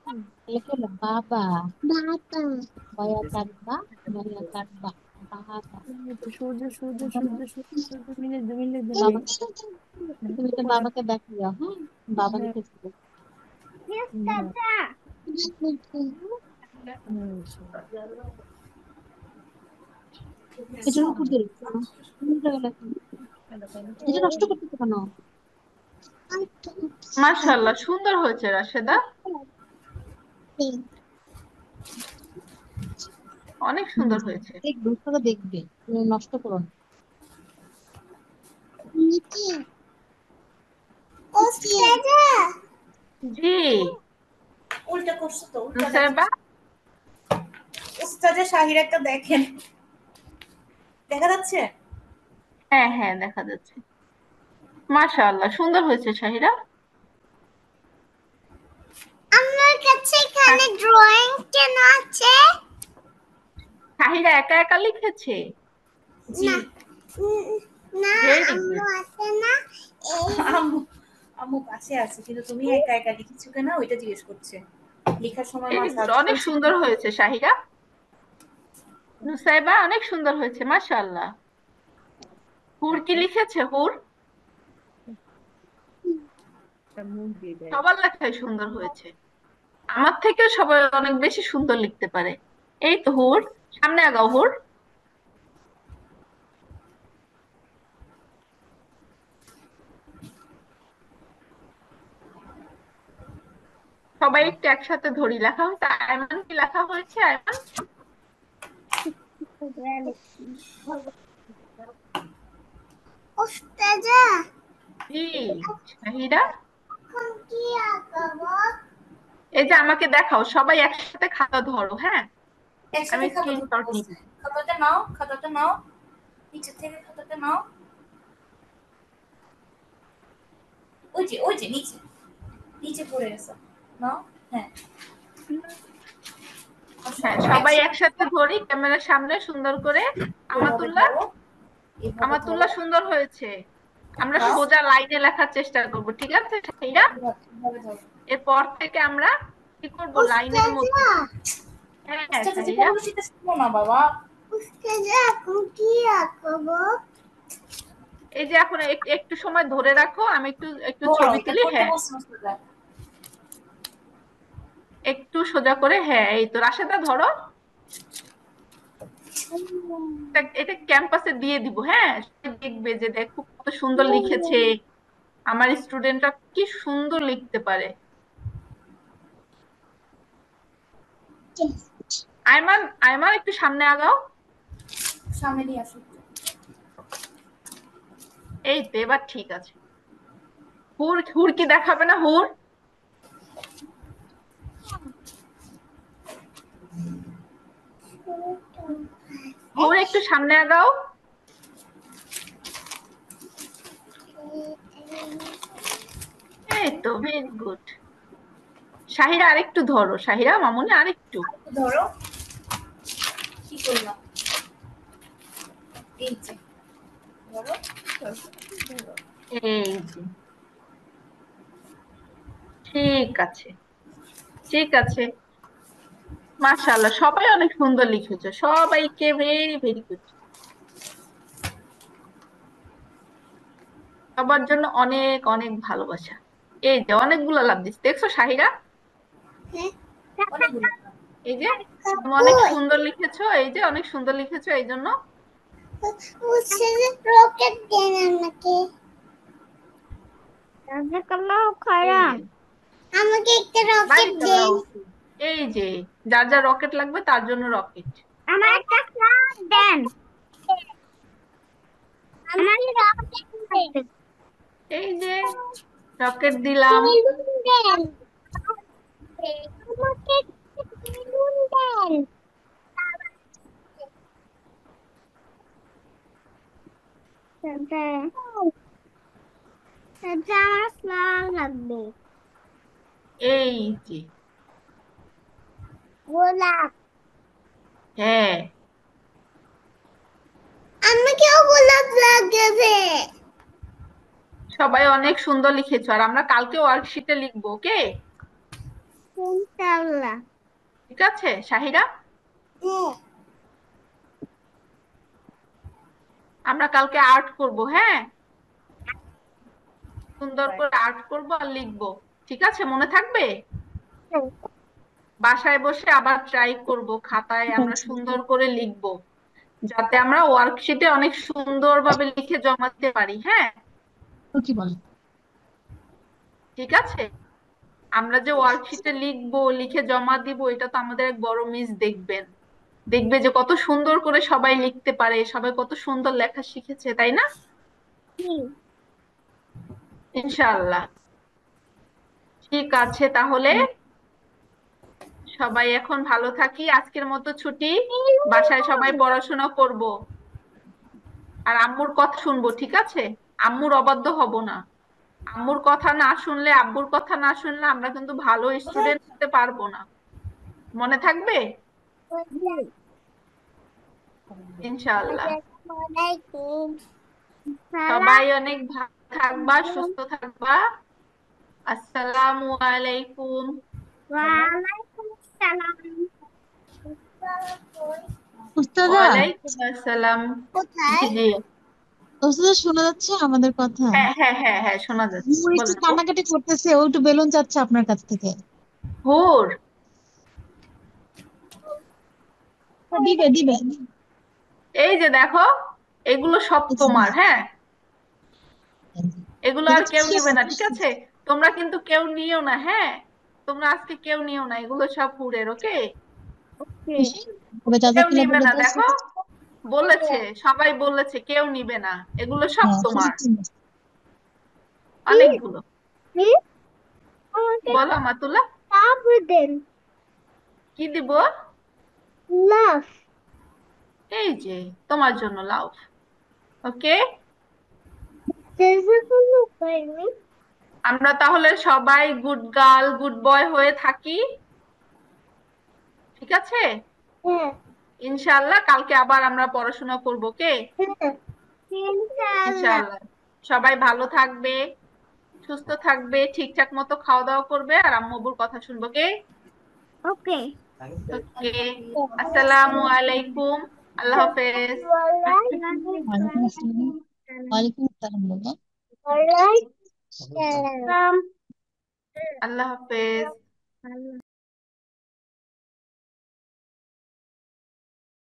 তাহলে কি হলো? বাবা। বয় আকার বা, বয় আকার বা, বাবা। সূর্য সূর্য সূর্য সূর্য সূর্য মিলে মিলে দেবে বাবা, তুমি তো বাবাকে দেখিও, হ্যাঁ বাবা হ্যাঁ লিখেছি। হ্যাঁ এটার উপর দিয়ে এটা নষ্ট করতেছে কেন? মাশাআল্লাহ, সুন্দর হয়েছে রাশেদা, অনেক হুম, সুন্দর হয়েছে। দেখবে তোকে দেখবে, তুমি নষ্ট করো না। জি উল্টা করছো তো, উল্টা নুসাইবা, দেখাচ্ছ। উস্তাদের শাহিরাটা দেখেন, দেখা যাচ্ছে? হ্যাঁ হ্যাঁ দেখা যাচ্ছে। মাশাআল্লাহ, সুন্দর হয়েছে শাহিরা। আমার কাছে হ্যাঁ, এখানে ড্রয়িং কেন আছে? শাহিরা একা একা লিখেছে। জি। না না, ভেরি আম্মু গুড। আছে না? এই আম্মু, আম্মু পাশে আছে, কিন্তু তুমি একা একা লিখেছো কেন ওইটা জিজ্ঞেস করছে। লেখার সময় মা ভেরি গুড, সাহায্য অনেক করছে। সুন্দর হয়েছে শাহিরা। নুসাইবা অনেক সুন্দর হয়েছে মাশাআল্লাহ। হুর কি লিখেছে হুর? মুখ দিয়ে দেয় সবার লেখাই সুন্দর হয়েছে, আমার থেকে সবাই অনেক বেশি সুন্দর লিখতে পারে। এই তো হুর, সামনে আগাও হুর। সবাই একটু একসাথে ধরি, লেখা হয়েছে। আয়মান কি লেখা হয়েছে? আয়মান ওস্তাদা, জি। শাহিরা, এখন কি আঁকাবো? এই যে আমাকে দেখাও, সবাই একসাথে খাতা ধরো, হ্যাঁ আমি একসাথে খাতা ধরতে স্ক্রিনশট বলছে। নিচ্ছি। খাতাটা নাও, খাতাটা নাও, নিচে থেকে খাতাটা নাও। ওই যে নিচে, নিচে পড়ে গেছে। নাও। হ্যাঁ, আসো, হ্যাঁ সবাই একসাথে একসাথে ধরি ক্যামেরার সামনে সুন্দর করে। এভাবে আমাতুল্লাহ, ধরো, এভাবে ধরো, আমাতুল্লাহ সুন্দর হয়েছে। আমরা নাও, সোজা লাইনে লেখার চেষ্টা করব, ঠিক আছে শাহিরা? এভাবে ধরো। এরপর থেকে আমরা কি করব, লাইনের মধ্যে। ওস্তাদা, হ্যাঁ উস্তাদ যে শাহিরা, বললো সেটা শুনো না বাবা। ওস্তাদা, এখন কি আঁকাবো? এই যে এখন একটু সময় ধরে রাখো, আমি একটু একটু ধরো, ছবি এটা তুলি। করতে হ্যাঁ বলছে উস্তাদ। একটু সোজা করে, হ্যাঁ এই তো রাশেদা ধরো। এটা ক্যাম্পাসে দিয়ে দিব, হ্যাঁ সবাই দেখবে যে দেখো কত সুন্দর লিখেছে, আমার স্টুডেন্টরা কি সুন্দর লিখতে পারে। আয়মান, আয়মান একটু সামনে আগাও। সামনে নিয়ে আসো। এই তো এবার ঠিক আছে। হুর, হুর কি দেখাবে না হুর? হুর একটু সামনে আগাও। এই তো ভেরি গুড। শাহিরা আরেকটু ধরো, শাহিরা মামুনি আরেকটু। ধরো, কি করলাম? এই যে, ধরো। এই যে, ঠিক আছে, ঠিক আছে। মাশাআল্লাহ, সবাই অনেক সুন্দর লিখেছো, সবাইকে ভেরি ভেরি গুড। সবার জন্য অনেক অনেক ভালোবাসা। এই যে অনেকগুলো লাভ দিচ্ছে, দেখছো শাহিরা? হ্যাঁ, অনেকগুলো। এই যে তুমি অনেক কই? সুন্দর লিখেছো, এই যে অনেক সুন্দর লিখেছো, এই জন্য। ওস্তাদা, রকেট দেন আমাকে। জাজাকাল্লাহ এই খাইরান। যে আমাকে একটা রকেট দেন। বারিকাল্লাহু ফিক। এই যে যার যার রকেট লাগবে তার জন্য রকেট। আমার একটা ফ্লাগ দেন। আমার রকেট দেন। এই যে রকেট দিলাম। বেলুন দেন। আমাকে বেলুন দেন। এটা আমার ফ্লাওয়ার লাগবে। এই যে, গোলাপ। হ্যাঁ, আমাকেও গোলাপ লাগবে। সবাই অনেক সুন্দর লিখেছো, আর আমরা কালকে ওয়ার্কশিটে লিখবো, ওকে? ইনশাআল্লাহ। ঠিক আছে শাহিরা, হ্যাঁ। আমরা কালকে আর্ট করব, হ্যাঁ, সুন্দর করে আর্ট করব আর লিখবো। ঠিক আছে, মনে থাকবে? বাসায় বসে আবার ট্রাই করব, খাতায় আমরা সুন্দর করে লিখব, যাতে আমরা ওয়ার্কশিটে অনেক সুন্দরভাবে লিখে জমা দিতে পারি। হ্যাঁ, কি বল? ঠিক আছে। আমরা যে ওয়ার্কশিটে লিখবো, লিখে জমা দিব, এটা তো আমাদের এক বড় মিস দেখবেন, দেখবে যে কত সুন্দর করে সবাই লিখতে পারে, সবাই কত সুন্দর লেখা শিখেছে, তাই না? ইনশাআল্লাহ। ঠিক আছে, তাহলে সবাই এখন ভালো থাকি, আজকের মতো ছুটি, বাসায় সবাই পড়াশোনা করব, আর আম্মুর কথা শুনবো, ঠিক আছে? আম্মুর অবাধ্য হব না। আম্মুর কথা না শুনলে, আব্বুর কথা না শুনলে আমরা কিন্তু ভালো স্টুডেন্ট হতে পারবো না। মনে থাকবে? ইনশাআল্লাহ। সবাই অনেক ভালো থাকবা, সুস্থ থাকবা। আসসালামু আলাইকুম। ওয়ালাইকুম আসসালাম। উস্তাদা, ওয়ালাইকুম আসসালাম। জি কোথায়? জি, উস্তাদা শোনা যাচ্ছে আমাদের কথা? হ্যাঁ হ্যাঁ হ্যাঁ হ্যাঁ, শোনা যাচ্ছে, ও একটু বলেন তো। কান্নাকাটি করতেছে, ও একটু বেলুন চাচ্ছে আপনার কাছ থেকে। হুর, দিবে দিবে। এই যে দেখো, এগুলো সব তোমার, হ্যাঁ, এগুলো আর কেউ নিবে না, ঠিক আছে? তোমরা কিন্তু কেউ নিও না, হ্যাঁ, তোমরা আজকে কেউ নিও না, এগুলো সব হুরের, ওকে? ওকে কেউ জাজাকিল্লাহ নিবে বলে না, দিয়েছে। দেখো, বলেছে, সবাই বলেছে কেউ নিবে না, এগুলো সব হ্যাঁ, শুধু তোমার, তুমি। অনেকগুলো। আমাকে বলো মাতুলা, লাভ দেন। কি দিব? লাভ। এই যে তোমার জন্য লাউ, ওকে? জাযাকাল্লাহ খাইর। আমরা তাহলে সবাই গুড গার্ল গুড বয় হয়ে থাকি, ঠিক আছে? হ্যাঁ। ইনশাআল্লাহ কালকে আবার আমরা পড়াশোনা করবো, ওকে? হ্যাঁ। ইনশাআল্লাহ। ইনশাআল্লাহ। সবাই ভালো থাকবে, সুস্থ থাকবে, ঠিকঠাক মতো খাওয়া দাওয়া করবে, আর আম্মু আব্বুর কথা শুনবো, ওকে? ওকে। ওকে, আসসালামু আলাইকুম, আল্লাহ হাফেজ। ওয়ালাইকুম আসসালাম। ওয়ালাইকুম আসসালাম বাবা। ওয়ালাইকুম আসসালাম। আল্লাহ হাফেজ।